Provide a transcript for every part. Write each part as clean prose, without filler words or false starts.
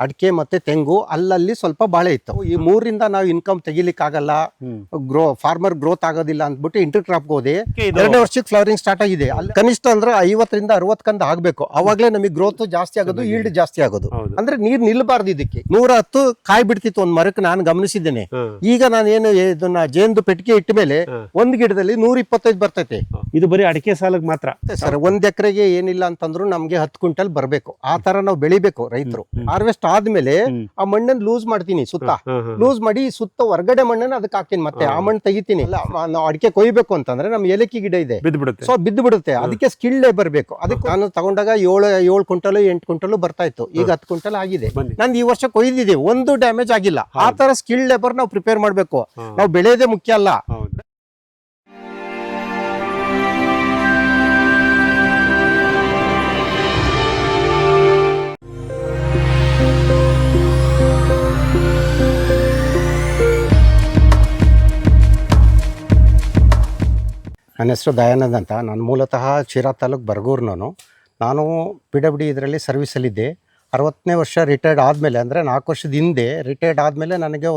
ಅಡಿಕೆ ಮತ್ತೆ ತೆಂಗು, ಅಲ್ಲಲ್ಲಿ ಸ್ವಲ್ಪ ಬಾಳೆ ಇತ್ತು. ಈ ಮೂರಿಂದ ನಾವು ಇನ್ಕಮ್ ತೆಗಿಲಿಕ್ಕಾಗಲ್ಲ, ಫಾರ್ಮರ್ ಗ್ರೋತ್ ಆಗೋದಿಲ್ಲ ಅಂದ್ಬಿಟ್ಟು ಇಂಟರ್ ಕ್ರಾಪ್ ಹೋದೆ. 2ನೇ ವರ್ಷಕ್ಕೆ ಫ್ಲವರಿಂಗ್ ಸ್ಟಾರ್ಟ್ ಆಗಿದೆ. ಅಲ್ಲಿ ಕನಿಷ್ಠ ಅಂದ್ರೆ 50ರಿಂದ 60 ಕಂದ ಆಗ್ಬೇಕು, ಅವಾಗ್ಲೇ ನಮಗೆ ಗ್ರೋತ್ ಜಾಸ್ತಿ ಆಗೋದು, ಈಲ್ಡ್ ಜಾಸ್ತಿ ಆಗೋದು. ಅಂದ್ರೆ ನೀರ್ ನಿಲ್ಬಾರ್ದು. ಇದಕ್ಕೆ 110 ಕಾಯಿ ಬಿಡ್ತಿತ್ತು ಒಂದ್ ಮರಕ್ಕೆ, ನಾನು ಗಮನಿಸಿದ್ದೇನೆ. ಈಗ ನಾನು ಏನು ಇದನ್ನ ಜೇನ್ದು ಪೆಟ್ಟಿಗೆ ಇಟ್ಟ ಮೇಲೆ ಒಂದ್ ಗಿಡದಲ್ಲಿ 125 ಬರ್ತೈತೆ. ಇದು ಬರೀ ಅಡಿಕೆ ಸಾಲಕ್ಕೆ ಮಾತ್ರ ಸರ್. 1 ಎಕರೆಗೆ ಏನಿಲ್ಲ ಅಂತಂದ್ರು ನಮ್ಗೆ 10 ಕ್ವಿಂಟಲ್ ಬರ್ಬೇಕು. ಆ ತರ ನಾವು ಬೆಳಿಬೇಕು ರೈತರು. ಹಾರ್ವೆಸ್ಟ್ ಆದ್ಮೇಲೆ ಆ ಮಣ್ಣನ್ನು ಲೂಸ್ ಮಾಡ್ತೀನಿ, ಸುತ್ತ ಲೂಸ್ ಮಾಡಿ ಸುತ್ತ ಹೊರಗಡೆ ಮಣ್ಣನ್ನು ಅದಕ್ಕೆ ಹಾಕ್ತೀನಿ, ಮತ್ತೆ ಆ ಮಣ್ಣು ತೆಗಿತೀನಿ. ನಾವು ಅಡಿಕೆ ಕೊಯ್ಬೇಕು ಅಂತಂದ್ರೆ ನಮ್ ಏಲಕ್ಕಿ ಗಿಡ ಇದೆ, ಸೊ ಬಿದ್ದು ಬಿಡುತ್ತೆ. ಅದಕ್ಕೆ ಸ್ಕಿಲ್ ಲೇಬರ್ ಬೇಕು. ಅದಕ್ಕೆ ನಾನು ತಗೊಂಡಾಗ 7 ಕ್ವಿಂಟಲ್ 8 ಕ್ವಿಂಟಲ್ ಬರ್ತಾ ಇತ್ತು. ಈಗ 10 ಕ್ವಿಂಟಲ್ ಆಗಿದೆ. ನಾನು ಈ ವರ್ಷ ಕೊಯ್ದಿದ್ದೀವಿ, ಒಂದು ಡ್ಯಾಮೇಜ್ ಆಗಿಲ್ಲ. ಆ ತರ ಸ್ಕಿಲ್ ಲೇಬರ್ ನಾವು ಪ್ರಿಪೇರ್ ಮಾಡ್ಬೇಕು. ನಾವು ಬೆಳೆಯೋದೇ ಮುಖ್ಯ ಅಲ್ಲ. ನನ್ನ ಹೆಸರು ದಯಾನಂದ್ ಅಂತ. ನಾನು ಮೂಲತಃ ಶಿರಾ ತಾಲೂಕು ಬರಗೂರಿನವನು. ನಾನು PWD ಇದರಲ್ಲಿ ಸರ್ವಿಸಲ್ಲಿದ್ದೆ. 60ನೇ ವರ್ಷ ರಿಟೈರ್ಡ್ ಆದಮೇಲೆ, ಅಂದರೆ 4 ವರ್ಷದ ಹಿಂದೆ ರಿಟೈರ್ಡ್ ಆದಮೇಲೆ ನನಗೆ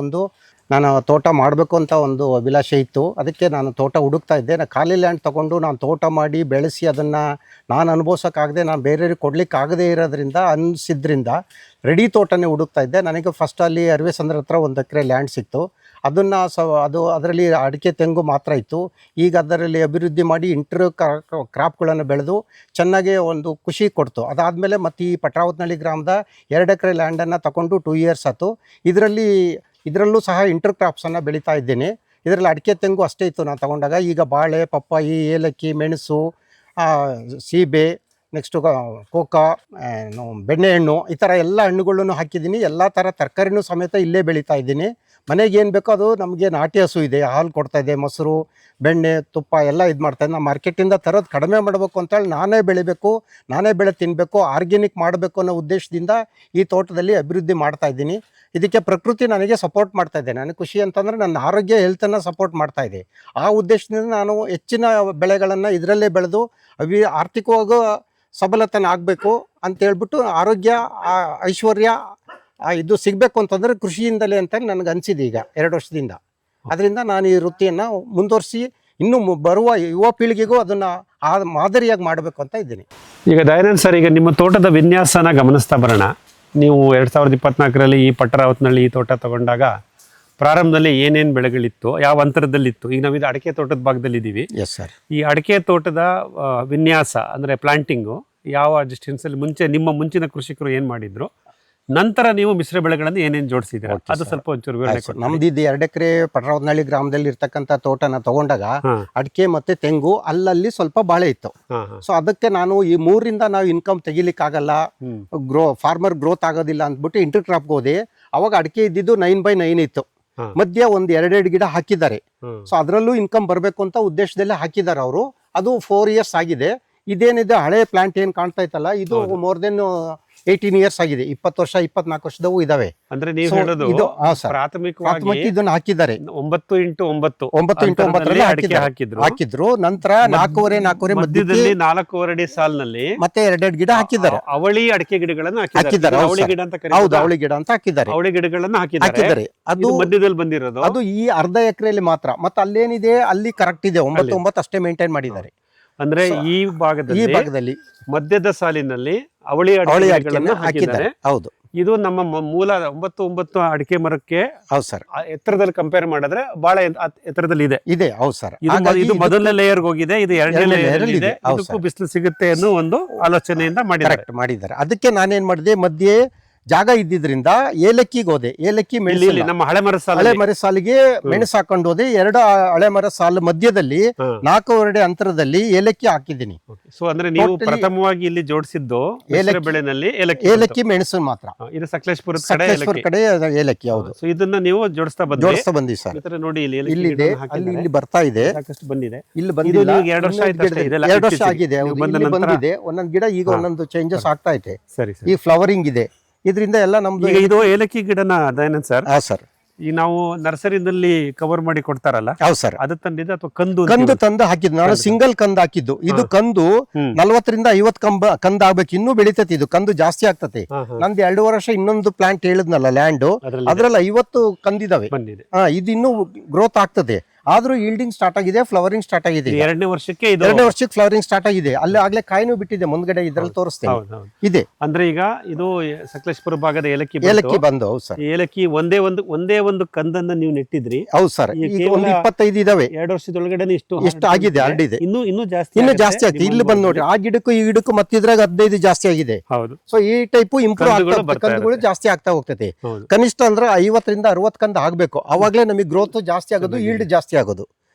ನಾನು ತೋಟ ಮಾಡಬೇಕು ಅಂತ ಒಂದು ಅಭಿಲಾಷೆ ಇತ್ತು. ಅದಕ್ಕೆ ನಾನು ತೋಟ ಹುಡುಕ್ತಾ ಇದ್ದೆ. ನಾನು ಖಾಲಿ ಲ್ಯಾಂಡ್ ತೊಗೊಂಡು ನಾನು ತೋಟ ಮಾಡಿ ಬೆಳೆಸಿ ಅದನ್ನು ನಾನು ಅನುಭವಿಸೋಕ್ಕಾಗದೆ, ನಾನು ಬೇರೆಯವ್ರಿಗೆ ಕೊಡಲಿಕ್ಕಾಗದೇ ಇರೋದ್ರಿಂದ ಅನಿಸಿದ್ರಿಂದ ರೆಡಿ ತೋಟನೇ ಹುಡುಕ್ತಾ ಇದ್ದೆ. ನನಗೆ ಫಸ್ಟ್ ಅಲ್ಲಿ ಅರವೇಸಂದ್ರ ಹತ್ರ 1 ಎಕರೆ ಲ್ಯಾಂಡ್ ಸಿಕ್ತು. ಅದನ್ನು ಅದರಲ್ಲಿ ಅಡಿಕೆ ತೆಂಗು ಮಾತ್ರ ಇತ್ತು. ಈಗ ಅದರಲ್ಲಿ ಅಭಿವೃದ್ಧಿ ಮಾಡಿ ಕ್ರಾಪ್ಗಳನ್ನು ಬೆಳೆದು ಚೆನ್ನಾಗಿ ಒಂದು ಖುಷಿ ಕೊಡ್ತು. ಅದಾದಮೇಲೆ ಮತ್ತು ಈ ಪಟ್ರಾವತ್ನಹಳ್ಳಿ ಗ್ರಾಮದ 2 ಎಕರೆ ಲ್ಯಾಂಡನ್ನು ತಗೊಂಡು 2 ಇಯರ್ಸ್ ಆಯ್ತು. ಇದರಲ್ಲೂ ಸಹ ಇಂಟರ್ ಕ್ರಾಪ್ಸನ್ನು ಬೆಳೀತಾ ಇದ್ದೇನೆ. ಇದರಲ್ಲಿ ಅಡಿಕೆ ತೆಂಗು ಅಷ್ಟೇ ಇತ್ತು ನಾನು ತಗೊಂಡಾಗ. ಈಗ ಬಾಳೆ, ಪಪ್ಪಾಯಿ, ಏಲಕ್ಕಿ, ಮೆಣಸು, ಸೀಬೆ, ನೆಕ್ಸ್ಟು ಕೋಕಾ, ಬೆಣ್ಣೆಹಣ್ಣು, ಈ ಥರ ಎಲ್ಲ ಹಣ್ಣುಗಳನ್ನು ಹಾಕಿದ್ದೀನಿ. ಎಲ್ಲ ಥರ ತರಕಾರಿನೂ ಸಮೇತ ಇಲ್ಲೇ ಬೆಳೀತಾ ಇದ್ದೀನಿ. ಮನೆಗೆ ಏನು ಬೇಕೋ ಅದು ನಮಗೆ ನಾಟಿ ಹಸು ಇದೆ, ಹಾಲು ಕೊಡ್ತಾ ಇದೆ, ಮೊಸರು, ಬೆಣ್ಣೆ, ತುಪ್ಪ ಎಲ್ಲ ಇದು ಮಾಡ್ತಾಯಿದ್ದೆ. ನಾನು ಮಾರ್ಕೆಟಿಂದ ತರೋದು ಕಡಿಮೆ ಮಾಡಬೇಕು ಅಂತೇಳಿ ನಾನೇ ಬೆಳಿಬೇಕು, ನಾನೇ ಬೆಳೆ ತಿನ್ನಬೇಕು, ಆರ್ಗ್ಯಾನಿಕ್ ಮಾಡಬೇಕು ಅನ್ನೋ ಉದ್ದೇಶದಿಂದ ಈ ತೋಟದಲ್ಲಿ ಅಭಿವೃದ್ಧಿ ಮಾಡ್ತಾ ಇದ್ದೀನಿ. ಇದಕ್ಕೆ ಪ್ರಕೃತಿ ನನಗೆ ಸಪೋರ್ಟ್ ಮಾಡ್ತಾ ಇದೆ. ನನಗೆ ಖುಷಿ ಅಂತಂದರೆ ನನ್ನ ಆರೋಗ್ಯ, ಹೆಲ್ತನ್ನು ಸಪೋರ್ಟ್ ಮಾಡ್ತಾ ಇದೆ. ಆ ಉದ್ದೇಶದಿಂದ ನಾನು ಹೆಚ್ಚಿನ ಬೆಳೆಗಳನ್ನು ಇದರಲ್ಲೇ ಬೆಳೆದು ಆರ್ಥಿಕವಾಗಿ ಸಬಲತನ ಆಗಬೇಕು ಅಂತೇಳ್ಬಿಟ್ಟು, ಆರೋಗ್ಯ, ಐಶ್ವರ್ಯ ಇದು ಸಿಗಬೇಕು ಅಂತಂದರೆ ಕೃಷಿಯಿಂದಲೇ ಅಂತ ನನಗೆ ಅನಿಸಿದೆ ಈಗ 2 ವರ್ಷದಿಂದ. ಅದರಿಂದ ನಾನು ಈ ವೃತ್ತಿಯನ್ನು ಮುಂದುವರಿಸಿ ಇನ್ನು ಬರುವ ಯುವ ಪೀಳಿಗೆಗೂ ಅದನ್ನು ಮಾದರಿಯಾಗಿ ಮಾಡಬೇಕು ಅಂತ ಇದ್ದೀನಿ. ಈಗ ದಯಾನಂದ್ ಸರ್, ಈಗ ನಿಮ್ಮ ತೋಟದ ವಿನ್ಯಾಸನ ಗಮನಿಸ್ತಾ ಬರೋಣ. ನೀವು 2024ರಲ್ಲಿ ಈ ಪಟ್ಟರಾವತ್ನಹಳ್ಳಿ ಈ ತೋಟ ತಗೊಂಡಾಗ ಪ್ರಾರಂಭದಲ್ಲಿ ಏನೇನು ಬೆಳೆಗಳಿತ್ತು, ಯಾವ ಅಂತರದಲ್ಲಿತ್ತು? ಈಗ ನಾವಿದು ಅಡಿಕೆ ತೋಟದ ಭಾಗದಲ್ಲಿ ಇದ್ದೀವಿ. Yes sir. ಈ ಅಡಿಕೆ ತೋಟದ ವಿನ್ಯಾಸ ಅಂದರೆ ಪ್ಲಾಂಟಿಂಗು ಯಾವ ಡಿಸ್ಟೆನ್ಸಲ್ಲಿ ನಿಮ್ಮ ಮುಂಚಿನ ಕೃಷಿಕರು ಏನು ಮಾಡಿದ್ರು, ನಂತರ ನೀವು ಮಿಶ್ರ ಬೆಳೆಗಳನ್ನು ಏನೇನು ಜೋಡಿಸಿದ್ರೆ ಅದು ಸ್ವಲ್ಪ ಒಂಚೂರು ವಿವರಣೆ ಕೊಡಿ. ನಮ್ದು 2 ಎಕರೆ ಪಟ್ರಾವತ್ನಹಳ್ಳಿ ಗ್ರಾಮದಲ್ಲಿ ಇರ್ತಕ್ಕಂಥ ತೋಟನ ತಗೊಂಡಾಗ ಅಡಿಕೆ ಮತ್ತೆ ತೆಂಗು, ಅಲ್ಲಲ್ಲಿ ಸ್ವಲ್ಪ ಬಾಳೆ ಇತ್ತು. ಸೊ ಅದಕ್ಕೆ ನಾನು ಈ 3ರಿಂದ ನಾವು ಇನ್ಕಮ್ ತೆಗಿಲಿಕ್ಕಾಗಲ್ಲ, ಫಾರ್ಮರ್ ಗ್ರೋತ್ ಆಗೋದಿಲ್ಲ ಅಂದ್ಬಿಟ್ಟು ಇಂಟರ್ ಕ್ರಾಪ್ ಹೋದೆ. ಅವಾಗ ಅಡಿಕೆ ಇದ್ದಿದ್ದು 9x9 ಇತ್ತು. ಮಧ್ಯ ಒಂದು 2 ಗಿಡ ಹಾಕಿದ್ದಾರೆ. ಸೊ ಅದರಲ್ಲೂ ಇನ್ಕಮ್ ಬರಬೇಕು ಅಂತ ಉದ್ದೇಶದಲ್ಲೇ ಹಾಕಿದ್ದಾರೆ ಅವರು. ಅದು 4 ಇಯರ್ಸ್ ಆಗಿದೆ. ಇದೇನಿದೆ ಹಳೆ ಪ್ಲಾಂಟ್ ಏನು ಕಾಣ್ತಾ ಇತ್ತಲ್ಲ, ಇದು ಮೋರ್ ದೆನ್ 18 ಇಯರ್ಸ್ ಆಗಿದೆ. 20 ವರ್ಷ 24 ವರ್ಷದವು ಇದಾವೆ. ಅಂದ್ರೆ ನೀವು ಹೇಳೋದು ಪ್ರಾಥಮಿಕವಾಗಿ ಇದನ್ನ ಹಾಕಿದ್ದಾರೆ. 9x9 ಹಾಕಿದ್ರು. ನಂತರ 4.5 ಮಧ್ಯದಲ್ಲಿ 4.5 ಅಡಿ ಸಾಲಿನಲ್ಲಿ ಮತ್ತೆ 2 ಗಿಡ ಹಾಕಿದ್ದಾರೆ. ಅವಳಿ ಅಡಿಕೆ ಗಿಡಗಳನ್ನು ಹಾಕಿದ್ದಾರೆ. ಅವಳಿ ಗಿಡ ಅಂತ ಹಾಕಿದ್ದಾರೆ. ಅವಳಿ ಗಿಡಗಳನ್ನು ಹಾಕಿದ್ದಾರೆ. ಅದು ಮಧ್ಯದಲ್ಲಿ ಬಂದಿರೋದು. ಅದು ಈ ಅರ್ಧ ಎಕರೆಯಲ್ಲಿ ಮಾತ್ರ. ಮತ್ತೆ ಅಲ್ಲೇನಿದೆ ಅಲ್ಲಿ ಕರೆಕ್ಟ್ ಇದೆ, 9 ಅಷ್ಟೇ ಮೇಂಟೈನ್ ಮಾಡಿದ್ದಾರೆ. ಅಂದ್ರೆ ಈ ಭಾಗದಲ್ಲಿ ಮಧ್ಯದ ಸಾಲಿನಲ್ಲಿ ಅವಳಿ ಅಡಿಕೆಗಳನ್ನು ಹಾಕಿದ್ದಾರೆ. ಹೌದು, ಇದು ನಮ್ಮ ಮೂಲ 9 ಅಡಿಕೆ ಮರಕ್ಕೆ ಹೌದು ಸರ್ ಎತ್ತರದಲ್ಲಿ ಕಂಪೇರ್ ಮಾಡಿದ್ರೆ ಬಹಳ ಎತ್ತರದಲ್ಲಿ ಇದೆ. ಹೌದು ಸರ್. ಇದು ಮೊದಲನೇ ಲೇಯರ್ ಹೋಗಿದೆ, ಇದು 2ನೇ ಲೇಯರ್ ಇದೆ. ಇದಕ್ಕೂ ಬಿಸಿಲು ಸಿಗುತ್ತೆ ಅನ್ನೋ ಒಂದು ಆಲೋಚನೆಯಿಂದ ಮಾಡಿದ್ದಾರೆ. ಅದಕ್ಕೆ ನಾನೇನ್ ಮಾಡಿದೆ, ಮಧ್ಯೆ ಜಾಗ ಇದ್ದಿದ್ರಿಂದ ಏಲಕ್ಕಿಗೆ ಹೋದೆ. ಏಲಕ್ಕಿ ಮೆಣಸು ನಮ್ಮ ಹಳೆ ಮರ ಸಾಲಿಗೆ ಮೆಣಸು ಹಾಕೊಂಡು ಹೋದೆ. 2 ಹಳೆ ಮರ ಸಾಲು ಮಧ್ಯದಲ್ಲಿ 4 ಅಂತರದಲ್ಲಿ ಏಲಕ್ಕಿ ಹಾಕಿದ್ದೀನಿ. ಸೊ ಅಂದ್ರೆ ನೀವು ಪ್ರಥಮವಾಗಿ ಇಲ್ಲಿ ಜೋಡಿಸಿದ್ದು ಬೆಳೆನಲ್ಲಿ ಏಲಕ್ಕಿ ಮೆಣಸು ಮಾತ್ರ. ಇದು ಸಕಲೇಶ್ಪುರ ಕಡೆ ಏಲಕ್ಕಿ. ಹೌದು. ಸೊ ಇದನ್ನ ನೀವು ಜೋಡಿಸ್ತಾ ಬಂದಿ ಸರ್. ನೋಡಿ ಇಲ್ಲಿದೆ, ಇಲ್ಲಿ ಬರ್ತಾ ಇದೆ, ಸಾಕಷ್ಟು ಬಂದಿದೆ. ಇಲ್ಲಿ ಬಂದಿಲ್ಲ, 2 ವರ್ಷ ಆಯ್ತು, 2 ವರ್ಷ ಆಗಿದೆ. ಬಂದಿದೆ ಒಂದೊಂದು ಗಿಡ, ಈಗ ಒಂದೊಂದು ಚೇಂಜಸ್ ಆಗ್ತಾ ಇದೆ. ಈ ಫ್ಲವರಿಂಗ್ ಇದೆ. ಇದರಿಂದ ಎಲ್ಲ ನಮ್ದು ಇದು ಏಲಕ್ಕಿ ಗಿಡನ ದಯಾನಂದ್ ಸರ್. ಸರ್, ಈಗ ನಾವು ನರ್ಸರಿನಲ್ಲಿ ಕವರ್ ಮಾಡಿ ಕೊಡ್ತಾರಲ್ಲ, ಹೌದು ಸರ್. ಅದು ತಂದಿದ್ದು ಅಥವಾ ಕಂದು ಕಂದು ತಂದು ಹಾಕಿದ್ದು ನಾನು, ಸಿಂಗಲ್ ಕಂದು ಹಾಕಿದ್ದು. ಇದು ಕಂದು 40ರಿಂದ 50 ಕಂದು ಆಗ್ಬೇಕು, ಇನ್ನೂ ಬೆಳಿತತಿ. ಇದು ಕಂದು ಜಾಸ್ತಿ ಆಗ್ತತಿ. ನಂದು 2 ವರ್ಷ ಇನ್ನೊಂದು ಪ್ಲಾಂಟ್ ಹೇಳಿದ್ನಲ್ಲ ಲ್ಯಾಂಡ್, ಅದ್ರಲ್ಲಿ 50 ಕಂದಿದಾವೆ. ಬಂದಿದೆ. ಇದು ಇನ್ನೂ ಗ್ರೋತ್ ಆಗ್ತದೆ. ಆದ್ರೂ ಈಲ್ಡಿಂಗ್ ಸ್ಟಾರ್ಟ್ ಆಗಿದೆ, ಫ್ಲವರಿಂಗ್ ಸ್ಟಾರ್ಟ್ ಆಗಿದೆ. 2ನೇ ವರ್ಷಕ್ಕೆ ಇದು 2ನೇ ವರ್ಷಕ್ಕೆ ಫ್ಲವರಿಂಗ್ ಸ್ಟಾರ್ಟ್ ಆಗಿದೆ. ಅಲ್ಲಿ ಆಗ್ಲೇ ಕಾಯಿನೂ ಬಿಟ್ಟಿದೆ, ಮುಂದ್ಗಡೆ ಇದ್ರಲ್ಲಿ ತೋರಿಸ್ತೇನೆ. ಇದೆ ಅಂದ್ರೆ ಈಗ ಇದು ಸಕಲೇಶ್ಪುರ ಭಾಗದ ಏಲಕ್ಕಿ ಏಲಕ್ಕಿ ಬಂದು. ಹೌದು ಸರ್. ಏಲಕ್ಕಿ ಒಂದೇ ಒಂದು ಕಂದನ್ನ ನೀವು ನೆಟ್ಟಿದ್ರಿ. ಹೌದು ಸರ್. ಈಗ ಒಂದು 25 ಇದಾವೆ. 2 ವರ್ಷದೊಳಗಡೆ ಎಷ್ಟು ಆಗಿದೆ, ಹರಡಿದೆ. ಇನ್ನೂ ಜಾಸ್ತಿ ಆಗ್ತದೆ. ಇಲ್ಲಿ ಬಂದು ನೋಡಿ, ಆ ಗಿಡಕ್ಕೂ ಈ ಗಿಡಕ್ಕೂ ಮತ್ತಿದ್ರಾಗ 15 ಜಾಸ್ತಿ ಆಗಿದೆ. ಹೌದು. ಸೊ ಈ ಟೈಪ್ ಇಂಪ್ರೂವ್ ಆಗ್ತದೆ, ಕಂದುಗಳು ಜಾಸ್ತಿ ಆಗ್ತಾ ಹೋಗ್ತದೆ. ಕನಿಷ್ಠ ಅಂದ್ರೆ 50ರಿಂದ 60 ಕಂದು ಆಗ್ಬೇಕು. ಅವಾಗ್ಲೇ ನಮಗೆ ಗ್ರೋತ್ ಜಾಸ್ತಿ ಆಗೋದು, ಈಲ್ಡ್ ಜಾಸ್ತಿ ಆಗೋದು.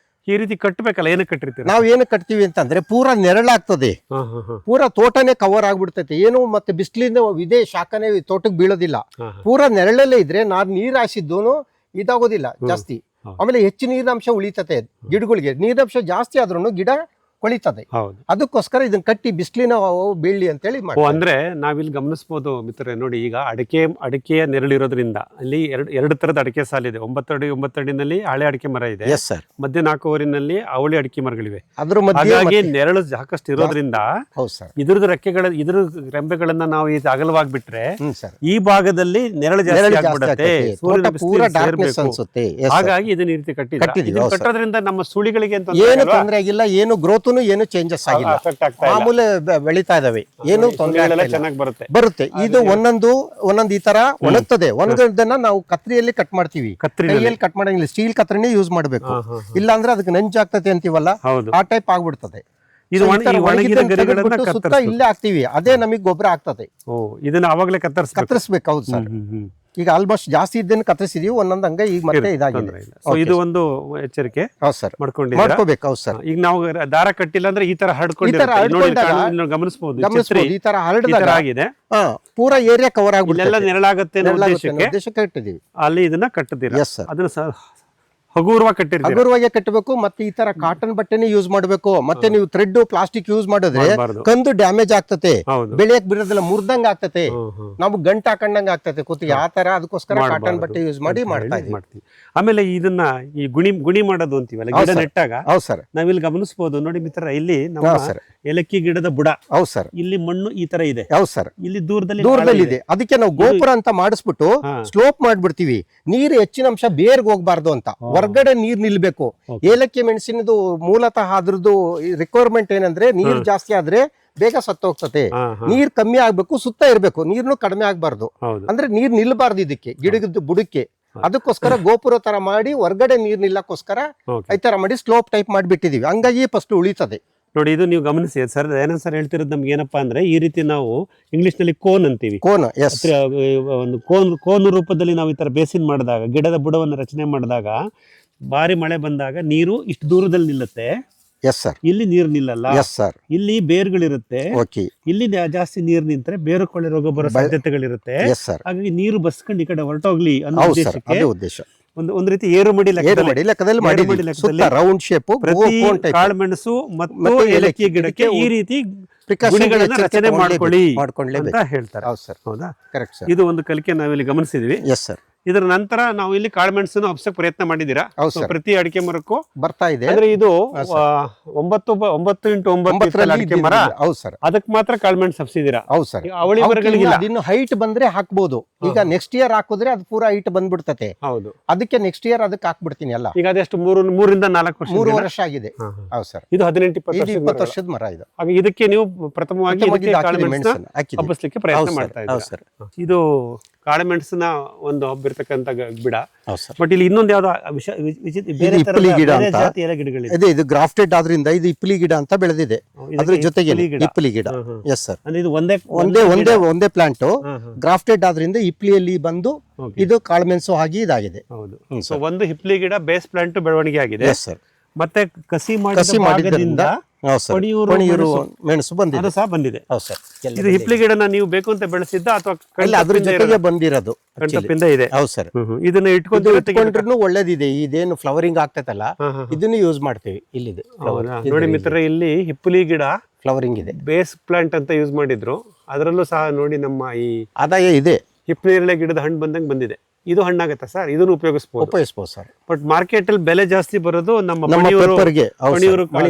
ಈ ರೀತಿ ಕಟ್ಟಬೇಕಲ್ಲ, ಏನಕ್ಕೆ ಕಟ್ಟಿರ್ತೀವಿ ನಾವ್ ಏನಕ್ಕೆ ಕಟ್ತೀವಿ ಅಂತಂದ್ರೆ ಪೂರಾ ನೆರಳಾಗ್ತದೆ, ಪೂರಾ ತೋಟನೇ ಕವರ್ ಆಗ್ಬಿಡ್ತೈತೆ. ಏನು ಮತ್ತೆ ಬಿಸಿಲಿಂದ ಇದೇ ಶಾಖನೇ ತೋಟಕ್ಕೆ ಬೀಳೋದಿಲ್ಲ. ಪೂರಾ ನೆರಳಲ್ಲೇ ಇದ್ರೆ ನೀರ್ ಹಾಯಿಸಿದ್ದು ಇದಾಗೋದಿಲ್ಲ ಜಾಸ್ತಿ. ಆಮೇಲೆ ಹೆಚ್ಚು ನೀರಿನಾಂಶ ಉಳಿತತೆ ಗಿಡಗಳಿಗೆ. ನೀರಿನಾಂಶ ಜಾಸ್ತಿ ಆದ್ರೂ ಗಿಡ ಕೊಳಿತದೆ. ಅದಕ್ಕೋಸ್ಕರ ಇದನ್ನ ಕಟ್ಟಿ ಬಿಸಿಲಿನ ಬೀಳಿ ಅಂತೇಳಿ ಮಾಡಿ. ಅಂದ್ರೆ ನಾವಿಲ್ಲಿ ಗಮನಿಸಬಹುದು ಮಿತ್ರರೇ, ನೋಡಿ ಈಗ ಅಡಿಕೆಯ ನೆರಳಿರೋದ್ರಿಂದ ಅಲ್ಲಿ ಎರಡು ತರದ ಅಡಿಕೆ ಸಾಲಿದೆ. 9 ಅಡಿ 9 ಅಡಿನಲ್ಲಿ ಹಳೆ ಅಡಿಕೆ ಮರ ಇದೆ. ಮಧ್ಯ 4 ಅಡಿನಲ್ಲಿ ಅವಳಿ ಅಡಿಕೆ ಮರಗಳಿವೆ. ಹಾಗಾಗಿ ನೆರಳು ಸಾಕಷ್ಟು ಇರೋದ್ರಿಂದ ಇದ್ರದ್ದು ಇದ್ರ ರೆಂಬೆಗಳನ್ನ ನಾವು ಇದು ಅಗಲವಾಗಿ ಬಿಟ್ರೆ ಈ ಭಾಗದಲ್ಲಿ ನೆರಳು ಜಾಸ್ತಿ ಆಗ್ಬಿಡುತ್ತೆ, ಹಾಗಾಗಿ ಇದನ್ನ ಈ ರೀತಿ ಕಟ್ಟೋದ್ರಿಂದ ನಮ್ಮ ಸುಳಿಗಳಿಗೆ ಏನು ತೊಂದರೆ ಆಗಿಲ್ಲ, ಏನು ಗ್ರೋತ್ ಏನು ಚೇಂಜಸ್ ಆಗಿಲ್ಲ, ಮಾಮೂಲಿ ಬೆಳೀತಾ ಇದಾವೆ. ಏನು ತೊಂದರೆ ಚೆನ್ನಾಗಿ ಬರುತ್ತೆ. ಇದು ಒಂದೊಂದು ಈ ತರ ಒಣಗ್ತದೆ. ಒಣಗದನ್ನ ನಾವು ಕತ್ರಿಯಲ್ಲಿ ಕಟ್ ಮಾಡ್ತೀವಿ, ಕೈಯಲ್ಲಿ ಕಟ್ ಮಾಡಂಗಿಲ್ಲ, ಸ್ಟೀಲ್ ಕತ್ರಿನೇ ಯೂಸ್ ಮಾಡ್ಬೇಕು. ಇಲ್ಲ ಅಂದ್ರೆ ಅದಕ್ಕೆ ನಂಜಾಗ್ತದೆ ಅಂತೀವಲ್ಲ, ಆ ಟೈಪ್ ಆಗ್ಬಿಡ್ತದೆ. ಸುತ್ತ ಇಲ್ಲೇ ಹಾಕ್ತಿವಿ, ಅದೇ ನಮಗೆ ಗೊಬ್ಬರ ಆಗ್ತದೆ. ಇದನ್ನ ಅವಾಗಲೇ ಕತ್ತರಿಸ್ಬೇಕು. ಹೌದು ಸರ್. ಈಗ ಆಲ್ಮೋಸ್ಟ್ ಜಾಸ್ತಿ ಇದ್ದನ್ನು ಕತ್ತರಿಸಿದೀವಿ, ಒಂದೊಂದು ಹಂಗ ಈಗ ಮತ್ತೆ ಇದಾಗಿದೆ. ಇದು ಒಂದು ಎಚ್ಚರಿಕೆ ಮಾಡ್ಕೋಬೇಕು. ಹೌದು ಸರ್. ಈಗ ನಾವು ದಾರ ಕಟ್ಟಿಲ್ಲ ಅಂದ್ರೆ ಈ ತರ ಹರಡ್ಕೊಂಡು ಗಮನಿಸಬಹುದು. ಈ ತರ ಹರಡಿದೆ, ಪೂರಾ ಏರಿಯಾ ಕವರ್ ಆಗ್ಬಿಟ್ಟು ಎಲ್ಲ ನೆರಳಾಗತ್ತೆ ಉದ್ದೇಶಕ್ಕೆ ಇಟ್ಟಿದೀವಿ. ಅಲ್ಲಿ ಇದನ್ನ ಕಟ್ಟಿದ್ದೀರಾ, ಅದನ್ನ ಹಗುರವಾಗಿ ಕಟ್ಟಬೇಕು. ಮತ್ತೆ ಈ ತರ ಕಾಟನ್ ಬಟ್ಟೆನೇ ಯೂಸ್ ಮಾಡಬೇಕು. ಮತ್ತೆ ನೀವು ಥ್ರೆಡ್ ಪ್ಲಾಸ್ಟಿಕ್ ಯೂಸ್ ಮಾಡಿದ್ರೆ ಕಂದು ಡ್ಯಾಮೇಜ್ ಆಗ್ತತೆ, ಬೆಳೆಯಕ್ ಬಿಡೋದಿಲ್ಲ, ಮುರ್ದಂಗ ಆಗ್ತತೆ, ನಾವು ಗಂಟು ಹಾಕೊಂಡಂಗ ಆಗ್ತತೆ ಕೂತಿಗೆ. ಆ ತರ ಅದಕ್ಕೋಸ್ಕರ ಕಾಟನ್ ಬಟ್ಟೆ ಯೂಸ್ ಮಾಡಿ ಮಾಡ್ತಾ ಇದ್ದೀವಿ. ಆಮೇಲೆ ಇದನ್ನ ಈ ಗುಣಿ ಮಾಡೋದು ಅಂತೀವಲ್ಲ, ಗಿಡ ನೆಟ್ಟಾಗ ನಾವಿಲ್ಲಿ ಗಮನಿಸಬಹುದು. ನೋಡಿ ಮಿತ್ರ, ಇಲ್ಲಿ ನಮ್ಮ ಏಲಕ್ಕಿ ಗಿಡದ ಬುಡ. ಹೌದು ಸರ್. ಇಲ್ಲಿ ಮಣ್ಣು ಈ ತರ ಇದೆ. ಹೌದು ಸರ್. ಇಲ್ಲಿ ದೂರದಲ್ಲಿ ಇದೆ. ಅದಕ್ಕೆ ನಾವು ಗೋಪುರ ಅಂತ ಮಾಡಿಸ್ಬಿಟ್ಟು ಸ್ಲೋಪ್ ಮಾಡ್ಬಿಡ್ತೀವಿ. ನೀರು ಹೆಚ್ಚಿನ ಅಂಶ ಬೇರ್ಗೆ ಹೋಗ್ಬಾರ್ದು ಅಂತ, ಹೊರಗಡೆ ನೀರ್ ನಿಲ್ಬೇಕು. ಏಲಕ್ಕಿ ಮೆಣಸಿನದು ಮೂಲತಃ ಅದ್ರದ್ದು ರಿಕ್ವೈರ್ಮೆಂಟ್ ಏನಂದ್ರೆ, ನೀರ್ ಜಾಸ್ತಿ ಆದ್ರೆ ಬೇಗ ಸತ್ತೋಗ್ತದೆ. ನೀರ್ ಕಮ್ಮಿ ಆಗ್ಬೇಕು, ಸುತ್ತ ಇರ್ಬೇಕು, ನೀರ್ನು ಕಡಿಮೆ ಆಗ್ಬಾರ್ದು. ಅಂದ್ರೆ ನೀರ್ ನಿಲ್ಬಾರ್ದು ಇದಕ್ಕೆ, ಗಿಡದ ಬುಡಕ್ಕೆ. ಅದಕ್ಕೋಸ್ಕರ ಗೋಪುರ ತರ ಮಾಡಿ ಹೊರಗಡೆ ನೀರ್ ನಿಲ್ಲಕ್ಕೋಸ್ಕರ ಈ ತರ ಮಾಡಿ ಸ್ಲೋಪ್ ಟೈಪ್ ಮಾಡಿಬಿಟ್ಟಿದೀವಿ. ಹಂಗಾಗಿ ಫಸ್ಟ್ ಉಳಿತದೆ. ನೋಡಿ, ಇದು ನೀವು ಗಮನಿಸಿ ಸರ್, ಏನೋ ಸರ್ ಹೇಳ್ತಿರೋದು ನಮ್ಗೆ ಏನಪ್ಪಾ ಅಂದ್ರೆ, ಈ ರೀತಿ ನಾವು ಇಂಗ್ಲಿಷ್ ನಲ್ಲಿ ಕೋನ್ ಅಂತೀವಿ. ಒಂದು ಕೋನ್ ರೂಪದಲ್ಲಿ ನಾವು ಈ ತರ ಬೇಸಿನ್ ಮಾಡಿದಾಗ, ಗಿಡದ ಬುಡವನ್ನು ರಚನೆ ಮಾಡಿದಾಗ, ಭಾರಿ ಮಳೆ ಬಂದಾಗ ನೀರು ಇಷ್ಟು ದೂರದಲ್ಲಿ ನಿಲ್ಲುತ್ತೆ. ಇಲ್ಲಿ ನೀರು ನಿಲ್ಲಲ್ಲ. ಇಲ್ಲಿ ಬೇರುಗಳಿರುತ್ತೆ. ಇಲ್ಲಿ ಜಾಸ್ತಿ ನೀರು ನಿಂತರೆ ಬೇರುಕೊಳ್ಳೆ ರೋಗ ಬರೋ ಸಾಧ್ಯತೆಗಳಿರುತ್ತೆ. ಹಾಗಾಗಿ ನೀರು ಬಸ್ಕೊಂಡು ಈ ಕಡೆ ಹೊರಟೋಗ್ಲಿ ಅನ್ನೋ ಉದ್ದೇಶ. ಒಂದು ರೀತಿ ಏರುಮಡಿ ಲೆಕ್ಕದಲ್ಲಿ ರೌಂಡ್ ಶೇಪ್ ಕಾಳುಮೆಣಸು ಮತ್ತು ಏಲಕ್ಕಿ ಗಿಡಕ್ಕೆ ಈ ರೀತಿ ರಚನೆ ಮಾಡ್ಕೊಳ್ಳಿ ಅಂತ ಹೇಳ್ತಾರೆ. ಹೌದಾ? ಇದು ಒಂದು ಕಲಿಕೆ ನಾವಿಲ್ಲಿ ಗಮನಿಸಿದ್ವಿ. ಇದರ ನಂತರ ನಾವು ಇಲ್ಲಿ ಕಾಳುಮೆಣಸನ್ನು ಹಬ್ಸಕ್ ಪ್ರಯತ್ನ ಮಾಡಿದೀರಾ. ಪ್ರತಿ ಅಡಿಕೆ ಮರಕ್ಕೂ ಬರ್ತಾ ಇದೆ. ಅಂದ್ರೆ ಇದು 9x9 ಅಡಿಕೆ ಮರ, ಅದಕ್ಕೆ ಮಾತ್ರ ಕಾಳುಮೆಣಸು ಹಬ್ಸಿದೀರಾ. ಹೌದು ಸರ್. ಅವಳಿ ಮರಗಳಿಗಿಲ್ಲ. ಇನ್ನು ಹೈಟ್ ಬಂದ್ರೆ ಹಾಕ್ಬೋದು. ಈಗ ನೆಕ್ಸ್ಟ್ ಇಯರ್ ಹಾಕಿದ್ರೆ ಅದು ಪೂರಾ ಹೈಟ್ ಬಂದ್ಬಿಡ್ತತೆ. ಹೌದು. ಅದಕ್ಕೆ ನೆಕ್ಸ್ಟ್ ಇಯರ್ ಅದಕ್ಕೆ ಹಾಕ್ಬಿಡ್ತೀನಿ ಎಲ್ಲ. ಈಗ ಅದೆಷ್ಟು 3ರಿಂದ 4 ವರ್ಷ? 3 ವರ್ಷ ಆಗಿದೆ. ಹೌದು ಸರ್. ಇದು 18-20 ವರ್ಷದ ಮರ ಇದು. ಹಾಗೆ ಇದಕ್ಕೆ ನೀವು ಪ್ರಥಮವಾಗಿ ಹಬ್ಬಿಸ್ಲಿಕ್ಕೆ ಪ್ರಯತ್ನ ಮಾಡ್ತಾ ಇದ್ದೀರಾ. ಇದು ಕಾಳುಮೆಣಸಿನ ಒಂದು ಹಬ್ಬಿರ್ತಕ್ಕಂಥ ಗಿಡ. ಬಟ್ ಇಲ್ಲಿ ಇನ್ನೊಂದು ಯಾವ್ದೋ ಇಪ್ಪಲಿ ಗಿಡ ಅಂತ ಇದೆ. ಇದು ಗ್ರಾಫ್ಟೆಡ್ ಆದ್ರಿಂದ ಇದು ಇಪ್ಪಲಿ ಗಿಡ ಅಂತ ಬೆಳೆದಿದೆ. ಅದ್ರ ಜೊತೆಗೆ ಇಪ್ಪಲಿ ಗಿಡ. Yes sir. ಇದು ಒಂದೇ ಪ್ಲಾಂಟ್ ಗ್ರಾಫ್ಟೆಡ್ ಆದ್ರಿಂದ ಇಪ್ಲಿಯಲ್ಲಿ ಬಂದು ಇದು ಕಾಳುಮೆಣಸು ಆಗಿ ಇದಾಗಿದೆ. ಹೌದು. ಸೊ ಒಂದು ಹಿಪ್ಲಿ ಗಿಡ ಬೇಸ್ ಪ್ಲಾಂಟ್ ಬೆಳವಣಿಗೆ ಆಗಿದೆ. Yes sir. ಮತ್ತೆ ಕಸಿ ಮಾಡಿದ್ರಿಂದ ಮೆಣಸು ಬಂದಿದೆ. ಸಹ ಬಂದಿದೆ. ಇದು ಹಿಪ್ಲಿ ಗಿಡನ ನೀವು ಬೇಕು ಅಂತ ಬೆಳೆಸಿದ್ದ ಅಥವಾ ಅದ್ರ ಜೊತೆಗೆ ಬಂದಿರೋದು ಕಂಟಪಿಂದ ಇದೆ? ಹೌದು ಸರ್. ಇದನ್ನ ಇಟ್ಕೊಂಡ್ರು ಒಳ್ಳೇದಿದೆ. ಇದೇನು ಫ್ಲವರಿಂಗ್ ಆಗ್ತೈತಲ್ಲ, ಇದನ್ನು ಯೂಸ್ ಮಾಡ್ತೀವಿ. ಇಲ್ಲಿದೆ ನೋಡಿ ಮಿತ್ರ, ಇಲ್ಲಿ ಹಿಪ್ಲಿ ಗಿಡ ಫ್ಲವರಿಂಗ್ ಇದೆ. ಬೇಸ್ ಪ್ಲಾಂಟ್ ಅಂತ ಯೂಸ್ ಮಾಡಿದ್ರು. ಅದರಲ್ಲೂ ಸಹ ನೋಡಿ ನಮ್ಮ ಈ ಆದಾಯ ಇದೆ. ಹಿಪ್ಲಿ ಗಿಡದ ಹಣ್ಣು ಬಂದಂಗೆ ಬಂದಿದೆ. ಇದು ಹಣ್ಣಾಗತ್ತಾ ಸರ್? ಇದನ್ನು ಉಪಯೋಗಿಸಬಹುದು. ಉಪಯೋಗಿಸ್ಬೋದು ಸರ್. ಬಟ್ ಮಾರ್ಕೆಟ್ ಅಲ್ಲಿ ಬೆಲೆ ಜಾಸ್ತಿ ಬರೋದು ನಮ್ಮ ನಮ್ಮ ಪಣಿಯೂರು ಪೆಪ್ಪರ್ಗೆ.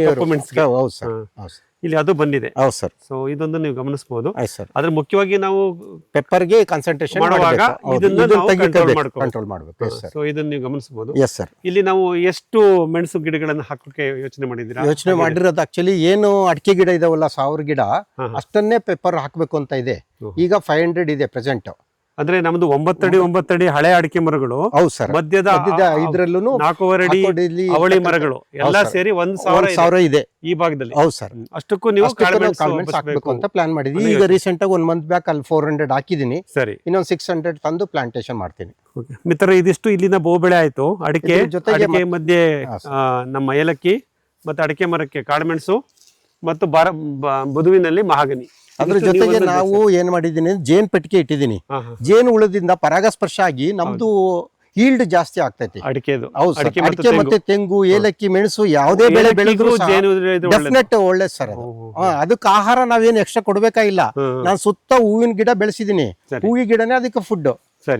ಕಪ್ಪು ಮೆಣಸಿಗೆ. ಹೌದು ಸರ್. ಹೌದು ಸರ್. ಇಲ್ಲಿ ಅದು ಬಂದಿದೆ. ಹೌದು ಸರ್. ಸೊ ಇದೊಂದು ನೀವು ಗಮನಿಸಬಹುದು. ಆಯ್ತು ಸರ್. ಆದ್ರೆ ಮುಖ್ಯವಾಗಿ ನಾವು ಪೆಪ್ಪರ್ಗೆ ಕಾನ್ಸಂಟ್ರೇಷನ್ ಮಾಡುವಾಗ ಇದನ್ನ ನಾವು ಕಂಟ್ರೋಲ್ ಮಾಡಬೇಕು. Yes sir. ಸೊ ಇದನ್ನ ನೀವು ಗಮನಿಸಬಹುದು. Yes sir. ಇಲ್ಲಿ ನಾವು ಎಷ್ಟು ಮೆಣಸು ಗಿಡಗಳನ್ನು ಹಾಕೋಕೆ ಯೋಚನೆ ಮಾಡಿದ್ದೀರಾ? ಯೋಚನೆ ಮಾಡಿರೋದು ಆಕ್ಚುಲಿ ಏನು ಅಡಿಕೆ ಗಿಡ ಇದಾವಲ್ಲ 1000 ಗಿಡ ಅಷ್ಟನ್ನೇ ಪೆಪ್ಪರ್ ಹಾಕ್ಬೇಕು ಅಂತ ಇದೆ. ಈಗ 500 ಇದೆ ಪ್ರೆಸೆಂಟ್. ಅಂದ್ರೆ ನಮ್ದು 9 ಅಡಿ 9 ಅಡಿ ಹಳೆ ಅಡಿಕೆ ಮರಗಳು, ಹೌದು ಸರ್, ಮಧ್ಯದ ಇದ್ರಲ್ಲೂ 4 ಅಡಿ ಅವಳಿ ಮರಗಳು ಎಲ್ಲ ಸೇರಿ 1,000 ಇದೆ ಈ ಭಾಗದಲ್ಲಿ. ಹೌದು ಸರ್. ಅಷ್ಟಕ್ಕೂ ನೀವು ಕಾಳುಮೆಣಸು ಹಾಕ್ಬೇಕು ಅಂತ ಪ್ಲಾನ್ ಮಾಡಿದ್ವಿ. ಈಗ ರೀಸೆಂಟ್ ಆಗಿ 1 ಮಂತ್ ಬ್ಯಾಕ್ ಅಲ್ಲಿ 400 ಹಾಕಿದೀನಿ. ಸರಿ, ಇನ್ನೊಂದು 600 ತಂದು ಪ್ಲಾಂಟೇಶನ್ ಮಾಡ್ತೀನಿ. ಮಿತ್ರ, ಇದಿಷ್ಟು ಇಲ್ಲಿನ ಬಹುಬೆಳೆ ಆಯ್ತು. ಅಡಿಕೆ ಮಧ್ಯೆ ನಮ್ಮ ಏಲಕ್ಕಿ ಮತ್ತೆ ಅಡಿಕೆ ಮರಕ್ಕೆ ಕಾಳುಮೆಣಸು ಮತ್ತು ಬದುವಿನಲ್ಲಿ ಮಹಾಗನಿ. ಅದ್ರ ಜೊತೆಗೆ ನಾವು ಏನ್ ಮಾಡಿದೀನಿ, ಜೇನ್ ಪೆಟ್ಟಿಗೆ ಇಟ್ಟಿದ್ದೀನಿ. ಜೇನು ಹುಳದಿಂದ ಪರಾಗಸ್ಪರ್ಶ ಆಗಿ ನಮ್ದು ಈಲ್ಡ್ ಜಾಸ್ತಿ ಆಗ್ತೈತಿ ಅಡಿಕೆದು. ಹೌದು ಸರ್. ಅಡಿಕೆ ಮತ್ತೆ ತೆಂಗು, ಏಲಕ್ಕಿ, ಮೆಣಸು ಯಾವುದೇ ಬೆಳೆ ಬೆಳೆದ್ರು ಡೆಫಿನೆಟ್ ಒಳ್ಳೇದು ಸರ್. ಅದಕ್ಕೆ ಆಹಾರ ನಾವೇನು ಎಕ್ಸ್ಟ್ರಾ ಕೊಡ್ಬೇಕಾಗಿಲ್ಲ. ನಾನು ಸುತ್ತ ಹೂವಿನ ಗಿಡ ಬೆಳೆಸಿದೀನಿ. ಹೂವಿನ ಗಿಡನೇ ಅದಕ್ಕೆ ಫುಡ್.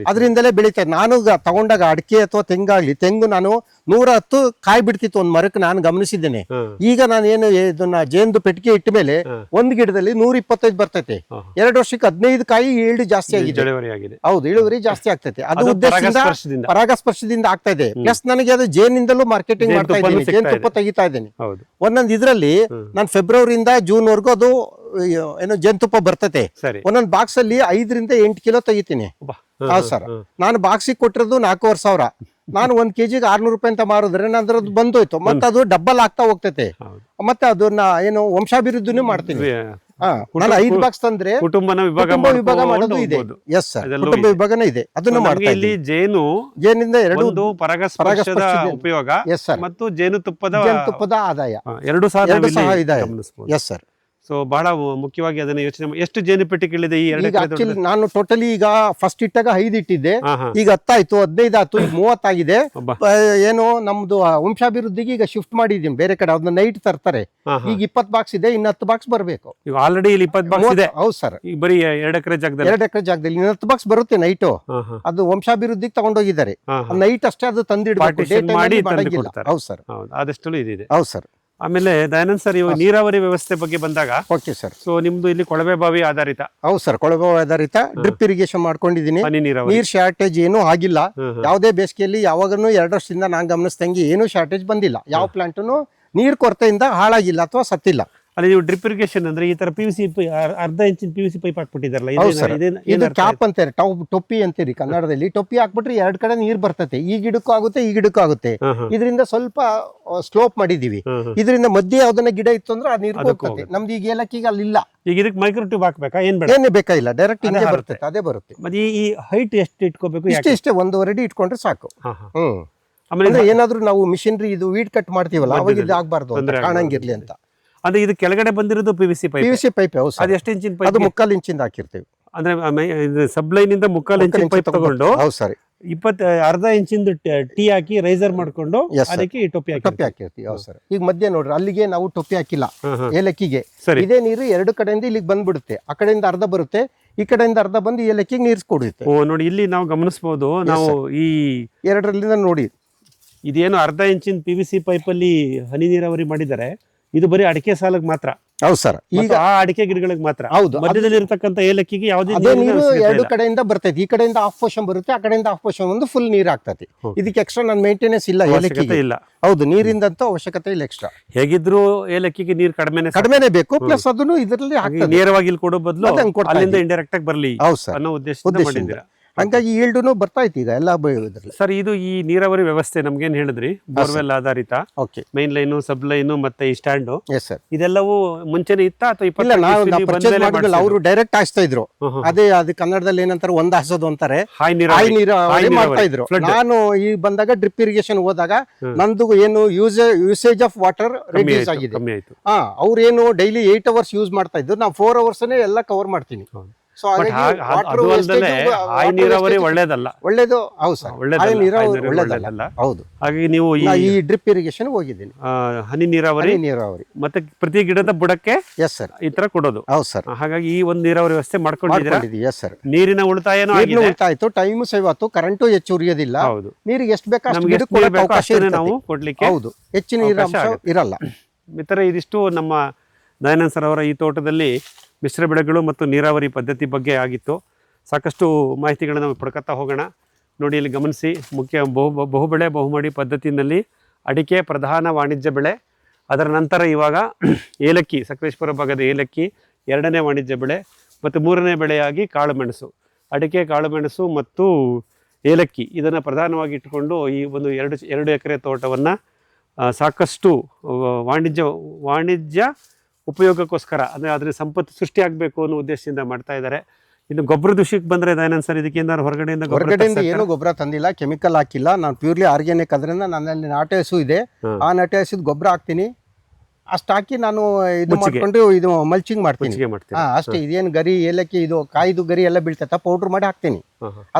ಅದರಿಂದಲೇ ಬೆಳೀತಾರೆ. ನಾನು ತಗೊಂಡಾಗ ಅಡಿಕೆ ಅಥವಾ ತೆಂಗಾಗ್ಲಿ, ತೆಂಗು ನಾನು 110 ಕಾಯಿ ಬಿಡ್ತಿತ್ತು ಒಂದ್ ಮರಕ್ಕೆ, ನಾನು ಗಮನಿಸಿದ್ದೇನೆ. ಈಗ ನಾನು ಏನು ಇದನ್ನ ಜೇನ್ದು ಪೆಟ್ಟಿಗೆ ಇಟ್ಟ ಮೇಲೆ ಒಂದ್ ಗಿಡದಲ್ಲಿ 125 ಬರ್ತೈತೆ. 2 ವರ್ಷಕ್ಕೆ 15 ಕಾಯಿ ಈಲ್ಡ್ ಜಾಸ್ತಿ ಆಗಿದೆ. ಹೌದು, ಇಳುವರಿ ಜಾಸ್ತಿ ಆಗ್ತೈತೆ. ಅದು ಉದ್ದೇಶದಿಂದ ಪರಾಗಸ್ಪರ್ಶದಿಂದ ಆಗ್ತಾ ಇದೆ. ಪ್ಲಸ್ ನನಗೆ ಅದು ಜೇನಿಂದಲೂ ಮಾರ್ಕೆಟಿಂಗ್ ಮಾಡ್ತಾ ಇದ್ದೀನಿ, ಜೇನುತುಪ್ಪ ತೆಗಿತಾ ಇದ್ದೀನಿ. ಒಂದೊಂದು ಇದ್ರಲ್ಲಿ ನಾನು ಫೆಬ್ರವರಿಯಿಂದ ಜೂನ್ ವರ್ಗು ಅದು ಏನೋ ಜೇನುತುಪ್ಪ ಬರ್ತೈತೆ. ಒಂದೊಂದು ಬಾಕ್ಸ್ ಅಲ್ಲಿ 5 ರಿಂದ 8 ಕಿಲೋ ತೆಗಿತೀನಿ. ಹೌದು ಸರ್. ನಾನು ಬಾಕ್ಸಿಗೆ ಕೊಟ್ಟಿರೋದು 4,500. ನಾನು 1 ಕೆಜಿಗೆ 600 ರೂಪಾಯಿ ಅಂತ ಮಾರಿದ್ರೆ ಅದ್ರದ್ದು ಬಂದೋಯ್ತು. ಮತ್ತೆ ಅದು ಡಬ್ಬಲ್ ಆಗ್ತಾ ಹೋಗ್ತೈತೆ. ಮತ್ತೆ ಅದನ್ನ ಏನು ವಂಶಾಭಿವೃದ್ಧಿನೂ ಮಾಡ್ತೀನಿ. ನಾನು 5 ಬಾಕ್ಸ್ ತಂದ್ರೆ ಕುಟುಂಬ ವಿಭಾಗ ಮಾಡೋದು ಇದೆ. ಎಸ್ ಸರ್, ಕುಟುಂಬ ವಿಭಾಗನೇ ಇದೆ. ಅದನ್ನು ಮಾಡ್ತೀನಿ. ಜೇನಿಂದ 2 ಪರಾಗಸ್ಪರ್ಶದ ಉಪಯೋಗ ಮತ್ತು ಜೇನುತುಪ್ಪದ ಆದಾಯ 2 ಸಹ ಇದೆ. Yes sir. ಸೊ ಬಹಳ ಮುಖ್ಯವಾಗಿ ಅದನ್ನ ಯೋಚನೆ. ಎಷ್ಟು ಜೇನು ಪೆಟ್ಟಿಗೆಗಳಿದೆ ಈ 2 ಎಕರೆ? ನಾನು ಟೋಟಲಿ ಈಗ ಫಸ್ಟ್ ಇಟ್ಟಾಗ 5 ಇಟ್ಟಿದ್ದೆ. ಈಗ 10 ಆಯ್ತು, 15 ಆಯ್ತು, ಈಗ 30 ಆಗಿದೆ. ಏನು ನಮ್ದು ವಂಶಾಭಿವೃದ್ಧಿಗೆ ಈಗ ಶಿಫ್ಟ್ ಮಾಡಿದೀನಿ ಬೇರೆ ಕಡೆ. ಅದನ್ನ ನೈಟ್ ತರ್ತಾರೆ. ಈಗ 20 ಬಾಕ್ಸ್ ಇದೆ, ಇನ್ನು 10 ಬಾಕ್ಸ್ ಬರಬೇಕು. ಈಗ ಆಲ್ರೆಡಿ ಇಲ್ಲಿ 20 ಬಾಕ್ಸ್ ಇದೆ. ಹೌದು ಸರ್. ಈಗ ಬರೀ 2 ಎಕರೆ ಜಾಗದಲ್ಲಿ ಇನ್ನು 10 ಬಾಕ್ಸ್ ಬರುತ್ತೆ ನೈಟು. ಅದು ವಂಶಾಭಿವೃದ್ಧಿಗೆ ತಗೊಂಡೋಗಿದ್ದಾರೆ. ನೈಟ್ ಅಷ್ಟೇ ಅದು ತಂದಿಡಬೇಕು. ಹೌದು ಸರ್. ಆದಷ್ಟು ಇದೆ. ಹೌದು ಸರ್. ಆಮೇಲೆ ದಯಾನಂದ್ ಸರ್, ಇವಾಗ ನೀರಾವರಿ ವ್ಯವಸ್ಥೆ ಬಗ್ಗೆ ಬಂದಾಗ, ಓಕೆ ಸರ್. ಸೊ ನಿಮ್ದು ಇಲ್ಲಿ ಕೊಳವೆ ಬಾವಿ ಆಧಾರಿತ? ಹೌದು ಸರ್, ಕೊಳವೆ ಬಾವಿ ಆಧಾರಿತ. ಡ್ರಿಪ್ ಇರಿಗೇಷನ್ ಮಾಡ್ಕೊಂಡಿದೀನಿ. ನೀರ್ ಶಾರ್ಟೇಜ್ ಏನೂ ಆಗಿಲ್ಲ. ಯಾವುದೇ ಬೇಸಿಗೆಯಲ್ಲಿ ಯಾವಾಗನು 2 ವರ್ಷದಿಂದ ನಾನು ಗಮನಿಸ್ದಂಗೆ ಏನು ಶಾರ್ಟೇಜ್ ಬಂದಿಲ್ಲ. ಯಾವ ಪ್ಲಾಂಟನು ನೀರ್ ಕೊರತೆಯಿಂದ ಹಾಳಾಗಿಲ್ಲ ಅಥವಾ ಸತ್ತಿಲ್ಲ. ಅಲ್ಲಿ ನೀವು ಡ್ರಿಪ್ ಇರಿಗೇಷನ್ ಅಂದ್ರೆ ಈ ತರ PVC ಅರ್ಧ ಇಂಚಿನ PVC ಪೈಪ್ ಹಾಕ್ಬಿಟ್ಟಿದಾರಲ್ಲ, ಇದು ಕ್ಯಾಪ್ ಅಂತಾರೆ, ಟೊಪ್ಪಿ ಅಂತೀರಿ ಕನ್ನಡದಲ್ಲಿ. ಟೊಪ್ಪಿ ಹಾಕ್ಬಿಟ್ರೆ 2 ಕಡೆ ನೀರ್ ಬರ್ತೈತೆ. ಈ ಗಿಡಕ್ಕೂ ಆಗುತ್ತೆ, ಈ ಗಿಡಕ್ಕೂ ಆಗುತ್ತೆ. ಇದರಿಂದ ಸ್ವಲ್ಪ ಸ್ಲೋಪ್ ಮಾಡಿದೀವಿ. ಇದರಿಂದ ಮಧ್ಯೆ ಯಾವ್ದನ್ನ ಗಿಡ ಇತ್ತು ಅಂದ್ರೆ ಆ ನೀರು ಹೋಗ್ತದೆ. ನಮ್ದು ಈಗ ಏಲಕ್ಕಿಗೆ ಅಲ್ಲಿಲ್ಲ. ಈಗ ಇದಕ್ಕೆ ಮೈಕ್ರೋ ಟ್ಯೂಬ್ ಹಾಕ್ಬೇಕಾ? ಏನೇ ಬೇಕಾಗಿಲ್ಲ, ಡೈರೆಕ್ಟ್ ಹಿಂಗೆ ಬರ್ತೈತೆ. ಅದೇ ಬರುತ್ತೆ. ಮತ್ತೆ ಈ ಹೈಟ್ ಎಷ್ಟು ಇಟ್ಕೋಬೇಕು? ಇಷ್ಟೇ 1.5 ಅಡಿ ಇಟ್ಕೊಂಡ್ರೆ ಸಾಕು. ಆಮೇಲೆ ಏನಾದ್ರು ನಾವು ಮಿಷಿನರಿ ಇದು ವೀಡ್ ಕಟ್ ಮಾಡ್ತೀವಲ್ಲ, ಅವಾಗ ಇದು ಆಗ್ಬಾರ್ದು, ಕಾಣಂಗಿರ್ಲಿ ಅಂತ. ಅಂದ್ರೆ ಇದು ಕೆಳಗಡೆ ಬಂದಿರೋದು PVC ಪೈಪ್. ಅದು ಎಷ್ಟು ಇಂಚಿನ ಪೈಪ್? ಅದು 3/4 ಇಂಚಿಂದ ಹಾಕಿರ್ತೀವಿ. ಅಂದ್ರೆ ಸಬ್ಲೈನ್ ಇಂದ 3/4 ಇಂಚಿನ ಪೈಪ್ ತಗೊಂಡು, ಹೌದು ಸರಿ, ಅರ್ಧ ಇಂಚಿಂದ ಟೀ ಹಾಕಿ ರೈಸರ್ ಮಾಡ್ಕೊಂಡು ಅದಕ್ಕೆ ಟೊಪ್ಪಿ ಹಾಕಿರ್ತೀವಿ. ಹೌದು ಸರ್. ಈಗ ಮಧ್ಯೆ ನೋಡ್ರಿ, ಅಲ್ಲಿಗೆ ನಾವು ಟೊಪ್ಪಿ ಹಾಕಿಲ್ಲ ಏಲಕ್ಕಿಗೆ. ಇದೇ ನೀರು 2 ಕಡೆಯಿಂದ ಇಲ್ಲಿಗೆ ಬಂದ್ಬಿಡುತ್ತೆ. ಆ ಕಡೆಯಿಂದ ಅರ್ಧ ಬರುತ್ತೆ, ಈ ಕಡೆಯಿಂದ ಅರ್ಧ ಬಂದು ಏಲಕ್ಕಿಗೆ ನೀರು ಕೊಡುತ್ತೆ. ನೋಡಿ, ಇಲ್ಲಿ ನಾವು ಗಮನಿಸಬಹುದು. ನಾವು ಈ 2ರಿಂದ ನೋಡಿ, ಇದೇನು ಅರ್ಧ ಇಂಚಿನ PVC ಪೈಪ್ ಅಲ್ಲಿ ಹನಿ ನೀರಾವರಿ ಮಾಡಿದ್ದಾರೆ. ಇದು ಬರೀ ಅಡಿಕೆ ಸಾಲಕ್ಕೆ ಮಾತ್ರ. ಹೌದು ಸರ್. ಈಗ ಆ ಅಡಿಕೆ ಗಿಡಗಳಿಗೆ ಮಾತ್ರ. ಹೌದು, ಮಧ್ಯದಲ್ಲಿ ಇರತಕ್ಕಂತ ಏಲಕ್ಕಿಗೆ ಯಾವುದೇ ನೀರು 2 ಕಡೆಯಿಂದ ಬರ್ತೈತಿ. ಈ ಕಡೆಯಿಂದ ಹಾಫ್ ಪೋರ್ಷನ್ ಬರುತ್ತೆ, ಆ ಕಡೆಯಿಂದ ಹಾಫ್ ಪೋರ್ಷನ್ ಒಂದು ಫುಲ್ ನೀರ್ ಆಗ್ತೈತಿ. ಇದಕ್ಕೆ ಎಕ್ಸ್ಟ್ರಾ ನಾನು ಮೇಂಟೆನೆನ್ಸ್ ಇಲ್ಲ, ಏಲಕ್ಕಿಗೆ ಇಲ್ಲ. ಹೌದು, ನೀರಿಂದಂತೂ ಅವಶ್ಯಕತೆ ಇಲ್ಲ ಎಕ್ಸ್ಟ್ರಾ. ಹೇಗಿದ್ರು ಏಲಕ್ಕಿಗೆ ನೀರು ಕಡಿಮೆನೆ ಬೇಕು. ಪ್ಲಸ್ ಅದನ್ನು ಇದರಲ್ಲಿ ನೇರವಾಗಿ ಇಲ್ಲಿ ಕೊಡೋ ಬದಲು ಅಲ್ಲಿಂದ ಇಂಡೈರೆಕ್ಟ್ ಆಗಿ ಬರಲಿ ಅನ್ನೋ ಉದ್ದೇಶದಿಂದ ಮಾಡಿದ್ದೀರಾ. ಹಂಗಾಗಿ ಈಲ್ಡ್ನು ಬರ್ತಾ ಇತ್ತು ಈಗ ಎಲ್ಲ ಬೆಳೆಯೋದ್ರಲ್ಲಿ. ಸರ್, ಇದು ಈ ನೀರಾವರಿ ವ್ಯವಸ್ಥೆ ನಮ್ಗೇನ್ ಹೇಳಿದ್ರಿ, ಬೋರ್ವೆಲ್ ಆಧಾರಿತ, ಮೈನ್ ಲೈನು, ಸಬ್ ಲೈನು ಮತ್ತೆ ಈ ಸ್ಟ್ಯಾಂಡು, ಇದೆಲ್ಲವು ಮುಂಚೆನೆ ಇತ್ತಾ ಅಥವಾ ಅವರು ಡೈರೆಕ್ಟ್ ಹಾಯಿಸ್ತಾ ಇದ್ರು? ಅದೇ ಅದು ಕನ್ನಡದಲ್ಲಿ ಏನಂತಾರೆ, ಒಂದ್ ಹಾಸೋದು ಅಂತಾರೆ, ಹಾಯಿ ನೀರಾವರಿ ಮಾಡ್ತಾ ಇದ್ರು. ನಾನು ಈ ಬಂದಾಗ ಡ್ರಿಪ್ ಇರಿಗೇಷನ್ ಹೋದಾಗ ನಂದು ಏನು ಯೂಸೇಜ್ ಆಫ್ ವಾಟರ್ ರೆಡ್ಯೂಸ್ ಆಗಿದೆ. ಅವ್ರೇನು ಡೈಲಿ 8 ಅವರ್ಸ್ ಯೂಸ್ ಮಾಡ್ತಾ ಇದ್ರು, ನಾವು 4 ಅವರ್ಸ್ ಎಲ್ಲ ಕವರ್ ಮಾಡ್ತೀನಿ. ಸೊ ಹಾಗಾಗಿ ಅದು ಅಲ್ಲದೆ ಹಾಯಿ ನೀರಾವರಿ ಒಳ್ಳೇದಲ್ಲ. ಒಳ್ಳೇದು. ಹೌದು ಸರ್, ಒಳ್ಳೇದಲ್ಲ, ನೀರಾವರಿ ಒಳ್ಳೇದಲ್ಲ. ಒಳ್ಳೇದಲ್ಲ. ಹೌದು, ಹಾಗಾಗಿ ನೀವು ಈ ಡ್ರಿಪ್ ಇರಿಗೇಷನ್ ಹೋಗಿದ್ದೀನಿ, ಹನಿ ನೀರಾವರಿ ನೀರಾವರಿ ಮತ್ತೆ ಪ್ರತಿ ಗಿಡದ ಬುಡಕ್ಕೆ ಎಸ್ ಸರ್ ಈ ತರ ಕೊಡೋದು. ಹೌದು ಸರ್, ಹಾಗಾಗಿ ಈ ಒಂದು ನೀರಾವರಿ ವ್ಯವಸ್ಥೆ ಮಾಡ್ಕೊಂಡಿದ್ದೀರಾ. ಎಸ್ ಸರ್, ನೀರಿನ ಉಳಿತಾಯನೂ ಆಗಿದೆ. ಉಳಿತಾಯ್ತು, ಟೈಮ್ ಸೇವ್ ಆಯ್ತು, ಕರೆಂಟು ಹೆಚ್ಚು ಉರಿಯೋದಿಲ್ಲ. ಹೌದು, ನೀರಿಗೆ ಎಷ್ಟು ಬೇಕು ನಮ್ಗೆ ಎಷ್ಟು ನೀರು ಬೇಕೋ ಅಷ್ಟನ್ನೇ ನಾವು ಕೊಡ್ಲಿಕ್ಕೆ. ಹೌದು, ಹೆಚ್ಚಿನ ನೀರಾಂಶ ಇರಲ್ಲ. ಮಿತ್ರ, ಇದಿಷ್ಟು ನಮ್ಮ ದಯಾನಂದ್ ಸರ್ ಅವರ ಈ ತೋಟದಲ್ಲಿ ಮಿಶ್ರ ಬೆಳೆಗಳು ಮತ್ತು ನೀರಾವರಿ ಪದ್ಧತಿ ಬಗ್ಗೆ ಆಗಿತ್ತು. ಸಾಕಷ್ಟು ಮಾಹಿತಿಗಳನ್ನು ನಾವು ಪಡ್ಕೊತಾ ಹೋಗೋಣ. ನೋಡಿ, ಇಲ್ಲಿ ಗಮನಿಸಿ, ಮುಖ್ಯ ಬಹುಬೆಳೆ ಬಹುಮಡಿ ಪದ್ಧತಿಯಲ್ಲಿ ಅಡಿಕೆ ಪ್ರಧಾನ ವಾಣಿಜ್ಯ ಬೆಳೆ. ಅದರ ನಂತರ ಇವಾಗ ಏಲಕ್ಕಿ, ಸಕಲೇಶ್ಪುರ ಭಾಗದ ಏಲಕ್ಕಿ ಎರಡನೇ ವಾಣಿಜ್ಯ ಬೆಳೆ, ಮತ್ತು ಮೂರನೇ ಬೆಳೆಯಾಗಿ ಕಾಳುಮೆಣಸು. ಅಡಿಕೆ, ಕಾಳುಮೆಣಸು ಮತ್ತು ಏಲಕ್ಕಿ ಇದನ್ನು ಪ್ರಧಾನವಾಗಿ ಇಟ್ಟುಕೊಂಡು ಈ ಒಂದು ಎರಡು ಎಕರೆ ತೋಟವನ್ನು ಸಾಕಷ್ಟು ವಾಣಿಜ್ಯ ಉಪಯೋಗಕ್ಕೋಸ್ಕರ, ಅಂದರೆ ಅದರ ಸಂಪತ್ತು ಸೃಷ್ಟಿ ಆಗಬೇಕು ಅನ್ನೋ ಉದ್ದೇಶದಿಂದ ಮಾಡ್ತಾ ಇದ್ದಾರೆ. ಇನ್ನು ಗೊಬ್ಬರದ ವಿಷಯಕ್ಕೆ ಬಂದರೆ ದಯಾನಂದ್ ಸರ್, ಇದಕ್ಕೆ ಹೊರಗಡೆಯಿಂದ ಏನು ಗೊಬ್ಬರ ತಂದಿಲ್ಲ, ಕೆಮಿಕಲ್ ಹಾಕಿಲ್ಲ. ನಾನು ಪ್ಯೂರ್ಲಿ ಆರ್ಗ್ಯಾನಿಕ್ ಅದರಿಂದ ನನ್ನಲ್ಲಿ ನಾಟಿ ಹಸು ಇದೆ. ಆ ನಾಟಿ ಹಸುದು ಗೊಬ್ಬರ ಹಾಕ್ತೀನಿ, ಅಷ್ಟು ಹಾಕಿ ನಾನು ಇದು ಮಾಡ್ಕೊಂಡು ಇದು ಮಲ್ಚಿಂಗ್ ಮಾಡ್ತೀನಿ. ಅಷ್ಟೇ. ಇದೇನು ಗರಿ, ಏಲಕ್ಕಿ, ಇದು ಕಾಯ್ದು ಗರಿ ಎಲ್ಲ ಬೀಳ್ತೈತೆ, ಪೌಡ್ರ್ ಮಾಡಿ ಹಾಕ್ತೀನಿ.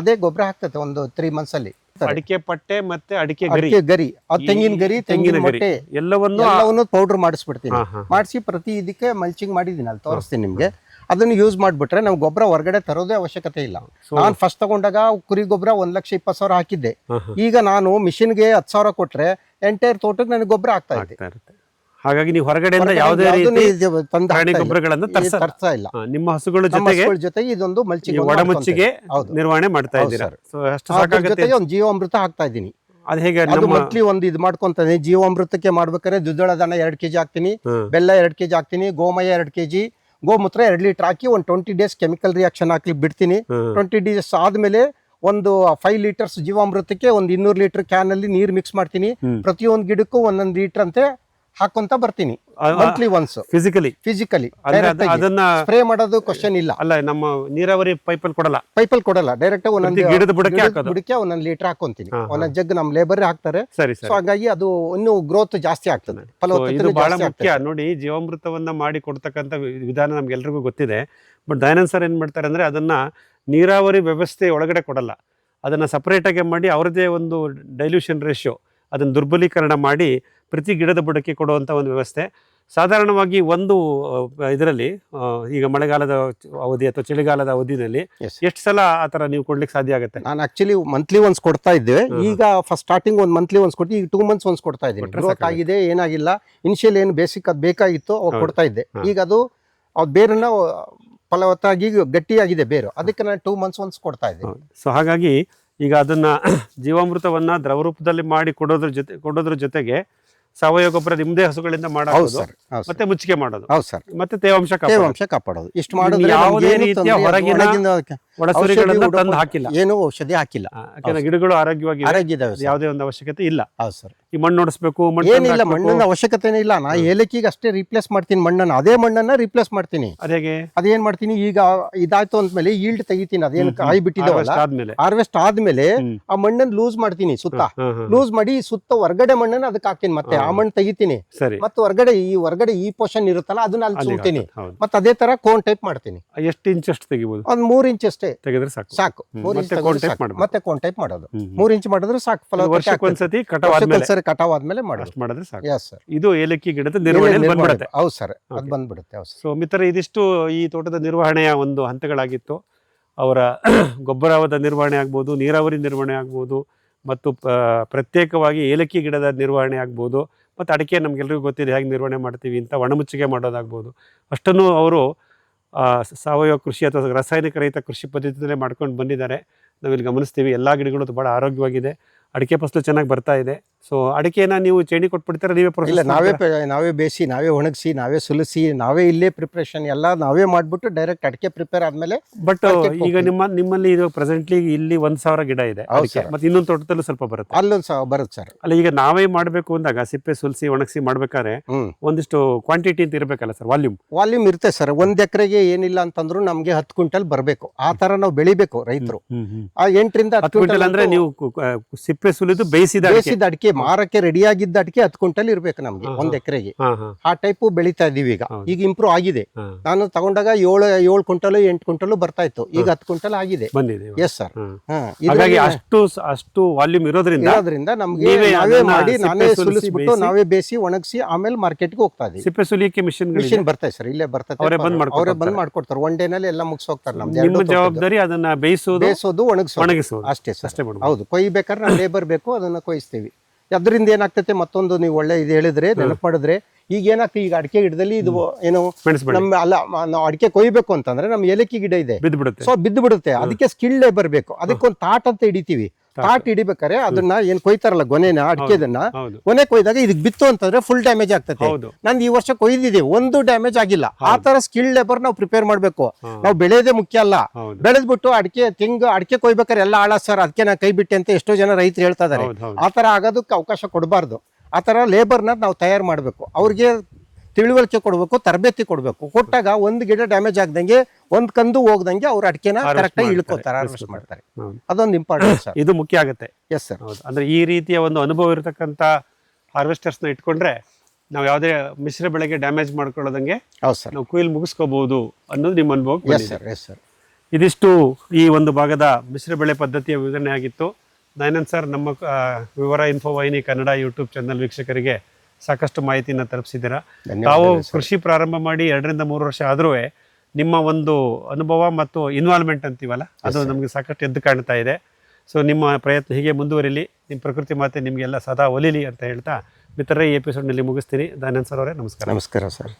ಅದೇ ಗೊಬ್ಬರ ಹಾಕ್ತೈತೆ ಒಂದು 3 months ಅಲ್ಲಿ. ಅಡಿಕೆ ಪಟ್ಟೆ ಮತ್ತೆ ಅಡಿಕೆ ಗರಿ, ತೆಂಗಿನ ಗರಿ, ತೆಂಗಿನ ಮೊಟ್ಟೆ ಎಲ್ಲವನ್ನು ಪೌಡರ್ ಮಾಡಿಸ್ಬಿಡ್ತೀನಿ. ಮಾಡಿಸಿ ಪ್ರತಿ ಇದಕ್ಕೆ ಮಲ್ಚಿಂಗ್ ಮಾಡಿದ್ದೀನಿ, ಅಲ್ಲಿ ತೋರಿಸ್ತೀನಿ ನಿಮ್ಗೆ. ಅದನ್ನು ಯೂಸ್ ಮಾಡಿಬಿಟ್ರೆ ನಾವು ಗೊಬ್ಬರ ಹೊರಗಡೆ ತರೋದೇ ಅವಶ್ಯಕತೆ ಇಲ್ಲ. ನಾನು ಫಸ್ಟ್ ತಗೊಂಡಾಗ ಕುರಿ ಗೊಬ್ಬರ 1,20,000 ಹಾಕಿದ್ದೆ. ಈಗ ನಾನು ಮಿಷಿನ್ಗೆ 10,000 ಕೊಟ್ರೆ ಎಂಟೈರ್ ತೋಟಕ್ಕೆ ನನಗೆ ಗೊಬ್ಬರ ಆಗ್ತಾ ಇದೆ. ಹಾಗಾಗಿ ನೀವು ಹೊರಗಡೆಯಿಂದ ಯಾವುದೇ ಪ್ರಾಣಿ ಗೊಬ್ಬರಗಳನ್ನು ತರ್ತಾ ಇಲ್ಲ. ನಿಮ್ಮ ಹಸುಗಳ ಜೊತೆಗೆ ಇದೊಂದು ಮಲ್ಚಿಂಗ್ ಒಡಮುಚ್ಚಿಗೆ ನಿರ್ವಹಣೆ ಮಾಡ್ತಾ ಇದ್ದೀರಾ. ಜೊತೆಗೆ ಒಂದು ಜೀವಾಮೃತ ಹಾಕ್ತಾ ಇದ್ದೀನಿ. ಅದು ಹೇಗೆ ಮಂತ್ಲಿ ಒಂದು ಇದು ಮಾಡ್ಕೊಂತಾನೆ. ಜೀವಾಮೃತಕ್ಕೆ ಮಾಡ್ಬೇಕಾದ್ರೆ ದ್ವಿದಳ ದಾನ 2 kg ಹಾಕ್ತೀನಿ, ಬೆಲ್ಲ 2 kg ಹಾಕ್ತೀನಿ, ಗೋಮಯ 2 kg, ಗೋಮೂತ್ರ 2 ಲೀಟರ್ ಹಾಕಿ ಒಂದು 20 days ಕೆಮಿಕಲ್ ರಿಯಾಕ್ಷನ್ ಹಾಕ್ಲಿಕ್ಕೆ ಬಿಡ್ತೀನಿ. 20 days ಆದ್ಮೇಲೆ ಒಂದು 5 ಲೀಟರ್ಸ್ ಜೀವಾಮೃತಕ್ಕೆ ಒಂದು 200 ಲೀಟರ್ ಕ್ಯಾನ್ ಅಲ್ಲಿ ನೀರು ಮಿಕ್ಸ್ ಮಾಡ್ತೀನಿ. ಪ್ರತಿಯೊಂದು ಗಿಡಕ್ಕೂ 1 ಲೀಟರ್ ಅಂತೆ ಹಾಕೊಂತ ಬರ್ತೀನಿ. ಮಂತ್ಲಿ ಒನ್ಸ್ ಫಿಸಿಕಲಿ ಅದನ್ನ ಸ್ಪ್ರೇ ಮಾಡೋದು ಕ್ವಶನ್ ಇಲ್ಲ. ಅಲ್ಲ, ನಮ್ಮ ನೀರಾವರಿ ಪೈಪಲ್ಲಿ ಕೊಡಲ್ಲ, ಡೈರೆಕ್ಟ್ ಗಿಡದ ಬುಡಕ್ಕೆ 1 ಲೀಟರ್ ಹಾಕೊಂತೀನಿ. ಒಂದೊಂದು ಜಗ್ ನಮ್ಮ ಲೇಬರ್ ಹಾಕ್ತಾರೆ. ಸೊ ಹಾಗಾಗಿ ಅದು ಇನ್ನೂ ಗ್ರೋತ್ ಜಾಸ್ತಿ ಆಗ್ತದೆ, ಇದು ಬಹಳ ಮುಖ್ಯ. ನೋಡಿ, ಜೀವಾಮೃತವನ್ನ ಮಾಡಿ ಕೊಡ್ತಕ್ಕಂಥ ವಿಧಾನ ನಮ್ಗೆಲ್ರಿಗೂ ಗೊತ್ತಿದೆ. ಬಟ್ ದಯಾನಂದ್ ಸರ್ ಏನ್ ಮಾಡ್ತಾರೆ ಅಂದ್ರೆ, ಅದನ್ನ ನೀರಾವರಿ ವ್ಯವಸ್ಥೆ ಒಳಗಡೆ ಕೊಡಲ್ಲ, ಅದನ್ನ ಸಪರೇಟ್ ಆಗಿ ಮಾಡಿ ಅವರದೇ ಒಂದು ಡೈಲ್ಯೂಷನ್ ರೇಷಿಯೋ ಅದನ್ನು ದುರ್ಬಲೀಕರಣ ಮಾಡಿ ಪ್ರತಿ ಗಿಡದ ಬುಡಕ್ಕೆ ಕೊಡುವಂಥ ಒಂದು ವ್ಯವಸ್ಥೆ. ಸಾಧಾರಣವಾಗಿ ಒಂದು ಇದರಲ್ಲಿ ಈಗ ಮಳೆಗಾಲದ ಅವಧಿ ಅಥವಾ ಚಳಿಗಾಲದ ಅವಧಿನಲ್ಲಿ ಎಷ್ಟು ಸಲ ಆ ಥರ ನೀವು ಕೊಡ್ಲಿಕ್ಕೆ ಸಾಧ್ಯ ಆಗುತ್ತೆ? ನಾನು ಆಕ್ಚುಲಿ ಮಂತ್ಲಿ ಒನ್ಸ್ ಕೊಡ್ತಾ ಇದ್ದೇವೆ. ಈಗ ಫಸ್ಟ್ ಸ್ಟಾರ್ಟಿಂಗ್ ಒಂದು ಮಂತ್ಲಿ ಒನ್ಸ್ ಕೊಟ್ಟು, ಈಗ 2 months ಒನ್ಸ್ ಕೊಡ್ತಾ ಇದ್ದೀನಿ. ಗ್ರೋತ್ ಆಗಿದೆ, ಏನಾಗಿಲ್ಲ. ಇನಿಷಿಯಲ್ ಏನು ಬೇಸಿಕ್ ಅದು ಬೇಕಾಗಿತ್ತು ಅವಾಗ ಕೊಡ್ತಾ ಇದ್ದೆ. ಈಗ ಅದು ಬೇರನ್ನ ಫಲವತ್ತಾಗಿ ಗಟ್ಟಿಯಾಗಿದೆ ಬೇರು, ಅದಕ್ಕೆ ನಾನು 2 months ಒನ್ಸ್ ಕೊಡ್ತಾ ಇದ್ದೀನಿ. ಸೊ ಹಾಗಾಗಿ ಈಗ ಅದನ್ನ ಜೀವಾಮೃತವನ್ನ ದ್ರವ ರೂಪದಲ್ಲಿ ಮಾಡಿ ಕೊಡೋದ್ರ ಜೊತೆಗೆ ಸಾವಯವ ಗೊಬ್ಬರ ನಿಮ್ಮದೇ ಹಸುಗಳಿಂದ ಮಾಡೋದು, ಮತ್ತೆ ಮುಚ್ಚಿಗೆ ಮಾಡೋದು, ಮತ್ತೆ ತೇವಾಂಶ ಕಾಪಾಡೋದು. ಇಷ್ಟು ಮಾಡಿದ್ರೆ ಯಾವುದೇ ರೀತಿಯ ಹೊರಗಿನ ಒಳಸುರಿಗಳನ್ನು ತಂದು ಹಾಕಿಲ್ಲ, ಏನು ಔಷಧಿ ಹಾಕಿಲ್ಲ. ಯಾಕಂದ್ರೆ ಗಿಡಗಳು ಆರೋಗ್ಯವಾಗಿದ್ದಾವೆ, ಯಾವುದೇ ಒಂದು ಅವಶ್ಯಕತೆ ಇಲ್ಲ. ಈ ಮಣ್ಣು ಹೊಡಿಸ್ಬೇಕು, ಏನಿಲ್ಲ, ಮಣ್ಣಿನ ಅವಶ್ಯಕತೆನೇ ಇಲ್ಲ. ನಾ ಏಲಕ್ಕಿಗೆ ಅಷ್ಟೇ ರೀಪ್ಲೇಸ್ ಮಾಡ್ತೀನಿ ಮಣ್ಣನ್ನು, ಅದೇ ಮಣ್ಣನ್ನ ರೀಪ್ಲೇಸ್ ಮಾಡ್ತೀನಿ. ಅದೇನ್ ಮಾಡ್ತೀನಿ, ಈಗ ಇದಾಯ್ತು ಅಂದ್ಮೇಲೆ ಈಲ್ಡ್ ತೆಗಿತೀನಿ. ಅದೇನು ಕಾಯಿ ಬಿಟ್ಟಿದ್ದಾವಲ್ಲ, ಹಾರ್ವೆಸ್ಟ್ ಆದ್ಮೇಲೆ ಆ ಮಣ್ಣನ್ನು ಲೂಸ್ ಮಾಡ್ತೀನಿ. ಲೂಸ್ ಮಾಡಿ ಸುತ್ತ ಹೊರಗಡೆ ಮಣ್ಣನ್ನು ಅದಕ್ಕೆ ಹಾಕ್ತೀನಿ. ಮತ್ತೆ ಆ ಮಣ್ಣು ತೆಗಿತೀನಿ, ಮತ್ತೆ ಹೊರಗಡೆ ಈ ಪೋರ್ಷನ್ ಇರುತ್ತಲ್ಲ ಅದನ್ನ ಅಲ್ಲಿ ಸುಡ್ತೀನಿ. ಮತ್ತೆ ಅದೇ ತರ ಕೋನ್ ಟೈಪ್ ಮಾಡ್ತೀನಿ. ಎಷ್ಟು ಇಂಚ್ ಅಷ್ಟು ತೆಗಿಬಹುದು? ಒಂದ್ 3 ಇಂಚ್ ಅಷ್ಟೇ ತೆಗೆದ್ರೆ ಸಾಕು. 3 ಇಂಚ್ ಮತ್ತೆ ಕೋನ್ ಟೈಪ್ ಮಾಡೋದು. 3 ಇಂಚ್ ಮಾಡಿದ್ರೆ ಸಾಕು. ವರ್ಷಕ್ಕೊಂದ್ಸತಿ ಕಟಾವ್ ಆದ್ಮೇಲೆ ಮಾಡಿದ್ರೆ ಸಾಕು. ಇದು ಏಲಕ್ಕಿ ಗಿಡದ ನಿರ್ವಹಣೆ ಬಂದ್ಬಿಡುತ್ತೆ. ಹೌದು ಸರ್, ಅದು ಬಂದ್ಬಿಡುತ್ತೆ. ಸೊ ಮಿತ್ರ, ಇದಿಷ್ಟು ಈ ತೋಟದ ನಿರ್ವಹಣೆಯ ಒಂದು ಹಂತಗಳಾಗಿತ್ತು. ಅವರ ಗೊಬ್ಬರದ ನಿರ್ವಹಣೆ ಆಗ್ಬೋದು, ನೀರಾವರಿ ನಿರ್ವಹಣೆ ಆಗ್ಬೋದು, ಮತ್ತು ಪ್ರತ್ಯೇಕವಾಗಿ ಏಲಕ್ಕಿ ಗಿಡದ ನಿರ್ವಹಣೆ ಆಗ್ಬೋದು, ಮತ್ತು ಅಡಿಕೆ ನಮಗೆಲ್ಲರಿಗೂ ಗೊತ್ತಿದೆ ಹೇಗೆ ನಿರ್ವಹಣೆ ಮಾಡ್ತೀವಿ ಅಂತ, ಒಣಮುಚ್ಚಿಗೆ ಮಾಡೋದಾಗ್ಬೋದು. ಅಷ್ಟನ್ನು ಅವರು ಸಾವಯವ ಕೃಷಿ ಅಥವಾ ರಾಸಾಯನಿಕ ರಹಿತ ಕೃಷಿ ಪದ್ಧತಿಯಲ್ಲೇ ಮಾಡ್ಕೊಂಡು ಬಂದಿದ್ದಾರೆ. ನಾವಿಲ್ಲಿ ಗಮನಿಸ್ತೀವಿ, ಎಲ್ಲ ಗಿಡಗಳು ಭಾಳ ಆರೋಗ್ಯವಾಗಿದೆ, ಅಡಿಕೆ ಫಸಲು ಚೆನ್ನಾಗಿ ಬರ್ತಾ ಇದೆ. ಸೊ ಅಡಿಕೆನ ನೀವು ಚೇಣಿ ಕೊಟ್ಬಿಡ್ತಾರೆ, ನೀವೇ ಇಲ್ಲ, ನಾವೇ ಬೇಯಿಸಿ, ನಾವೇ ಒಣಗಿಸಿ, ನಾವೇ ಸುಲಿಸಿ, ನಾವೇ ಇಲ್ಲೇ ಪ್ರಿಪ್ರೇಷನ್ ಎಲ್ಲ ನಾವೇ ಮಾಡ್ಬಿಟ್ಟು ಡೈರೆಕ್ಟ್ ಅಡಿಕೆ ಪ್ರಿಪೇರ್ ಆದ್ಮೇಲೆ. ಬಟ್ ಈಗ ನಿಮ್ಮಲ್ಲಿ ಇದು ಪ್ರೆಸೆಂಟ್ಲಿ ಇಲ್ಲಿ 1,000 ಗಿಡ ಇದೆ, ಮತ್ತೆ ಇನ್ನೊಂದು ತೋಟದಲ್ಲೂ ಸ್ವಲ್ಪ ಬರುತ್ತೆ, ಅಲ್ಲೊಂದು ಬರುತ್ತೆ ಸರ್. ಅಲ್ಲ, ಈಗ ನಾವೇ ಮಾಡ್ಬೇಕು ಅಂದಾಗ ಸಿಪ್ಪೆ ಸುಲಿಸಿ ಒಣಗಿಸಿ ಮಾಡ್ಬೇಕಾದ್ರೆ ಒಂದಿಷ್ಟು ಕ್ವಾಂಟಿಟಿ ಅಂತ ಇರ್ಬೇಕಲ್ಲ ಸರ್, ವಾಲ್ಯೂಮ್ ಇರುತ್ತೆ ಸರ್. 1 ಎಕರೆಗೆ ಏನಿಲ್ಲ ಅಂತಂದ್ರು ನಮ್ಗೆ 10 ಕ್ವಿಂಟಲ್ ಬರಬೇಕು. ಆ ತರ ನಾವು ಬೆಳಿಬೇಕು ರೈತರು. ಆ 8 ರಿಂದ 10 ಕ್ವಿಂಟಲ್ ಅಂದ್ರೆ ನೀವು ಸಿಪ್ಪೆ ಸುಲಿದು ಬೇಯಿಸಿದ ಅಡಿಕೆ ಮಾರಕ್ಕೆ ರೆಡಿಯಾಗಿದ್ದ ಅಡಿಕೆ 10 ಕ್ವಿಂಟಲ್ ಇರ್ಬೇಕು ನಮ್ಗೆ 1 ಎಕರೆಗೆ. ಆ ಟೈಪು ಬೆಳೀತಾ ಇದೀವಿ ಈಗ. ಈಗ ಇಂಪ್ರೂವ್ ಆಗಿದೆ. ನಾನು ತಗೊಂಡಾಗ 7 ಕ್ವಿಂಟಲ್ 8 ಕ್ವಿಂಟಲ್ ಬರ್ತಾ ಇತ್ತು, ಈಗ 10 ಕ್ವಿಂಟಲ್ ಆಗಿದೆ. ಬಂದಿದೆ. Yes sir. ಹಾಗಾಗಿ ಅಷ್ಟು ವಾಲ್ಯೂಮ್ ಇರೋದ್ರಿಂದ ನಮ್ಗೆ ನಾವೇ ಮಾಡಿ ನಾವೇ ಸುಲಿಸ್ಬಿಟ್ಟು ನಾವೇ ಬೇಯಿಸಿ ಒಣಗಿಸಿ ಆಮೇಲೆ ಮಾರ್ಕೆಟ್ಗೆ ಹೋಗ್ತಾ ಇದೀವಿ. ಸಿಪ್ಪೆ ಸುಲಿಯಕ್ಕೆ ಮಿಷನ್ ಬರ್ತಾರೆ ಸರ್, ಇಲ್ಲೇ ಬರ್ತಾರೆ, ಅವರೇ ಬಂದ್ ಮಾಡ್ಕೊಡ್ತಾರೆ. 1 ಡೇ ನಲ್ಲಿ ಎಲ್ಲ ಮುಗಿಸ್ ಹೋಗ್ತಾರೆ. ನಿಮ್ಮ ಜವಾಬ್ದಾರಿ ಅದನ್ನ ಬೇಯಿಸೋದು ಒಣಗಿಸೋದು ಅಷ್ಟೇ ಸರ್. ಹೌದು, ಕೊಯ್ಬೇಕಾದ್ರೆ ನಾವು ಲೇಬರ್ ಬೇಕು, ಅದನ್ನ ಕೊಯ್ಸ್ತೀವಿ. ಅದರಿಂದ ಏನಾಗ್ತೈತೆ, ಮತ್ತೊಂದು ನೀವು ಒಳ್ಳೆ ಇದು ಹೇಳಿದ್ರೆ ನೆನಪು ಮಾಡಿದ್ರೆ, ಈಗ ಏನಾಗ್ತದೆ, ಈಗ ಅಡಿಕೆ ಗಿಡದಲ್ಲಿ ಇದು ಏನು ನಮ್ಮ ಅಲ್ಲ, ನಾವು ಅಡಿಕೆ ಕೊಯ್ಬೇಕು ಅಂತಂದ್ರೆ ನಮ್ಮ ಏಲಕ್ಕಿ ಗಿಡ ಇದೆ, ಸೊ ಬಿದ್ದು ಬಿಡುತ್ತೆ. ಅದಕ್ಕೆ ಸ್ಕಿಲ್ ಲೇಬರ್ ಬೇಕು. ಅದಕ್ಕೊಂದು ತಾಟ್ ಅಂತ ಹಿಡಿತೀವಿ. ತಾಟ್ ಹಿಡಿಬೇಕಾರೆ ಅದನ್ನ ಏನ್ ಕೊಯ್ತಾರಲ್ಲ ಗೊನೆನ, ಅಡಿಕೆದನ್ನ ಗೊನೆ ಕೊಯ್ದಾಗ ಇದಕ್ ಬಿತ್ತು ಅಂತಂದ್ರೆ ಫುಲ್ ಡ್ಯಾಮೇಜ್ ಆಗ್ತದೆ. ನಂದು ಈ ವರ್ಷ ಕೊಯ್ದಿದೆ, ಒಂದು ಡ್ಯಾಮೇಜ್ ಆಗಿಲ್ಲ. ಆ ತರ ಸ್ಕಿಲ್ ಲೇಬರ್ ನಾವು ಪ್ರಿಪೇರ್ ಮಾಡ್ಬೇಕು. ನಾವು ಬೆಳೆಯೋದೇ ಮುಖ್ಯ ಅಲ್ಲ, ಬೆಳೆದ್ಬಿಟ್ಟು ಅಡಿಕೆ ಕೊಯ್ಬೇಕಾರೆ ಎಲ್ಲ ಆಳ ಸರ್, ಅದಕ್ಕೆ ನಾ ಕೈ ಬಿಟ್ಟೆ ಅಂತ ಎಷ್ಟೋ ಜನ ರೈತರು ಹೇಳ್ತಾ ಇದಾರೆ. ಆ ತರ ಆಗೋದಕ್ಕೆ ಅವಕಾಶ ಕೊಡಬಾರ್ದು. ಆ ತರ ಲೇಬರ್ನ ನಾವು ತಯಾರು ಮಾಡ್ಬೇಕು, ಅವ್ರಿಗೆ ತಿಳುವಳಿಕೆ ಕೊಡ್ಬೇಕು, ತರಬೇತಿ ಕೊಡ್ಬೇಕು. ಕೊಟ್ಟಾಗ ಒಂದು ಗಿಡ ಡ್ಯಾಮೇಜ್ ಆಗದಂಗೆ, ಒಂದ್ ಕಂದು ಹೋಗ್ದಂಗೆ ಅವ್ರ ಅಡಿಕೆನ ಕರೆಕ್ಟ್ ಆಗಿ ಇಳ್ಕೋತಾರೆ, ಹಾರ್ವೆಸ್ಟ್ ಮಾಡ್ತಾರೆ. ಅದೊಂದು ಇಂಪಾರ್ಟೆಂಟ್ ಸರ್, ಇದು ಮುಖ್ಯ ಆಗುತ್ತೆ. Yes sir. ಅಂದ್ರೆ ಈ ರೀತಿಯ ಒಂದು ಅನುಭವ ಇರತಕ್ಕಂತ ಹಾರ್ವೆಸ್ಟರ್ಸ್ನ ಇಟ್ಕೊಂಡ್ರೆ ನಾವು ಯಾವುದೇ ಮಿಶ್ರ ಬೆಳೆಗೆ ಡ್ಯಾಮೇಜ್ ಮಾಡ್ಕೊಳ್ಳೋದಂಗೆ ನಾವು ಕೊಯ್ಲು ಮುಗಿಸ್ಕೋಬಹುದು ಅನ್ನೋದು ನಿಮ್ಮ ಅನುಭವ. ಇದಿಷ್ಟು ಈ ಒಂದು ಭಾಗದ ಮಿಶ್ರ ಬೆಳೆ ಪದ್ಧತಿಯ ವಿವರಣೆ ಆಗಿತ್ತು. ದಯಾನಂದ್ ಸರ್, ನಮ್ಮ ವಿವರ ಇನ್ಫೋ ವಾಹಿನಿ ಕನ್ನಡ ಯೂಟ್ಯೂಬ್ ಚಾನಲ್ ವೀಕ್ಷಕರಿಗೆ ಸಾಕಷ್ಟು ಮಾಹಿತಿಯನ್ನು ತಲುಪಿಸಿದ್ದೀರಾ. ತಾವು ಕೃಷಿ ಪ್ರಾರಂಭ ಮಾಡಿ 2 ರಿಂದ 3 ವರ್ಷ ಆದ್ರೂ ನಿಮ್ಮ ಒಂದು ಅನುಭವ ಮತ್ತು ಇನ್ವಾಲ್ವ್ಮೆಂಟ್ ಅಂತೀವಲ್ಲ, ಅದು ನಮಗೆ ಸಾಕಷ್ಟು ಎದ್ದು ಕಾಣ್ತಾ ಇದೆ. ಸೊ ನಿಮ್ಮ ಪ್ರಯತ್ನ ಹೀಗೆ ಮುಂದುವರಿಲಿ, ನಿಮ್ಮ ಪ್ರಕೃತಿ ಮಾತೆ ನಿಮಗೆಲ್ಲ ಸದಾ ಒಲಿಲಿ ಅಂತ ಹೇಳ್ತಾ ಮಿತ್ರರೇ ಈ ಎಪಿಸೋಡ್ನಲ್ಲಿ ಮುಗಿಸ್ತೀನಿ. ದಯಾನಂದ್ ಸರ್ ಅವರೇ, ನಮಸ್ಕಾರ. ನಮಸ್ಕಾರ ಸರ್.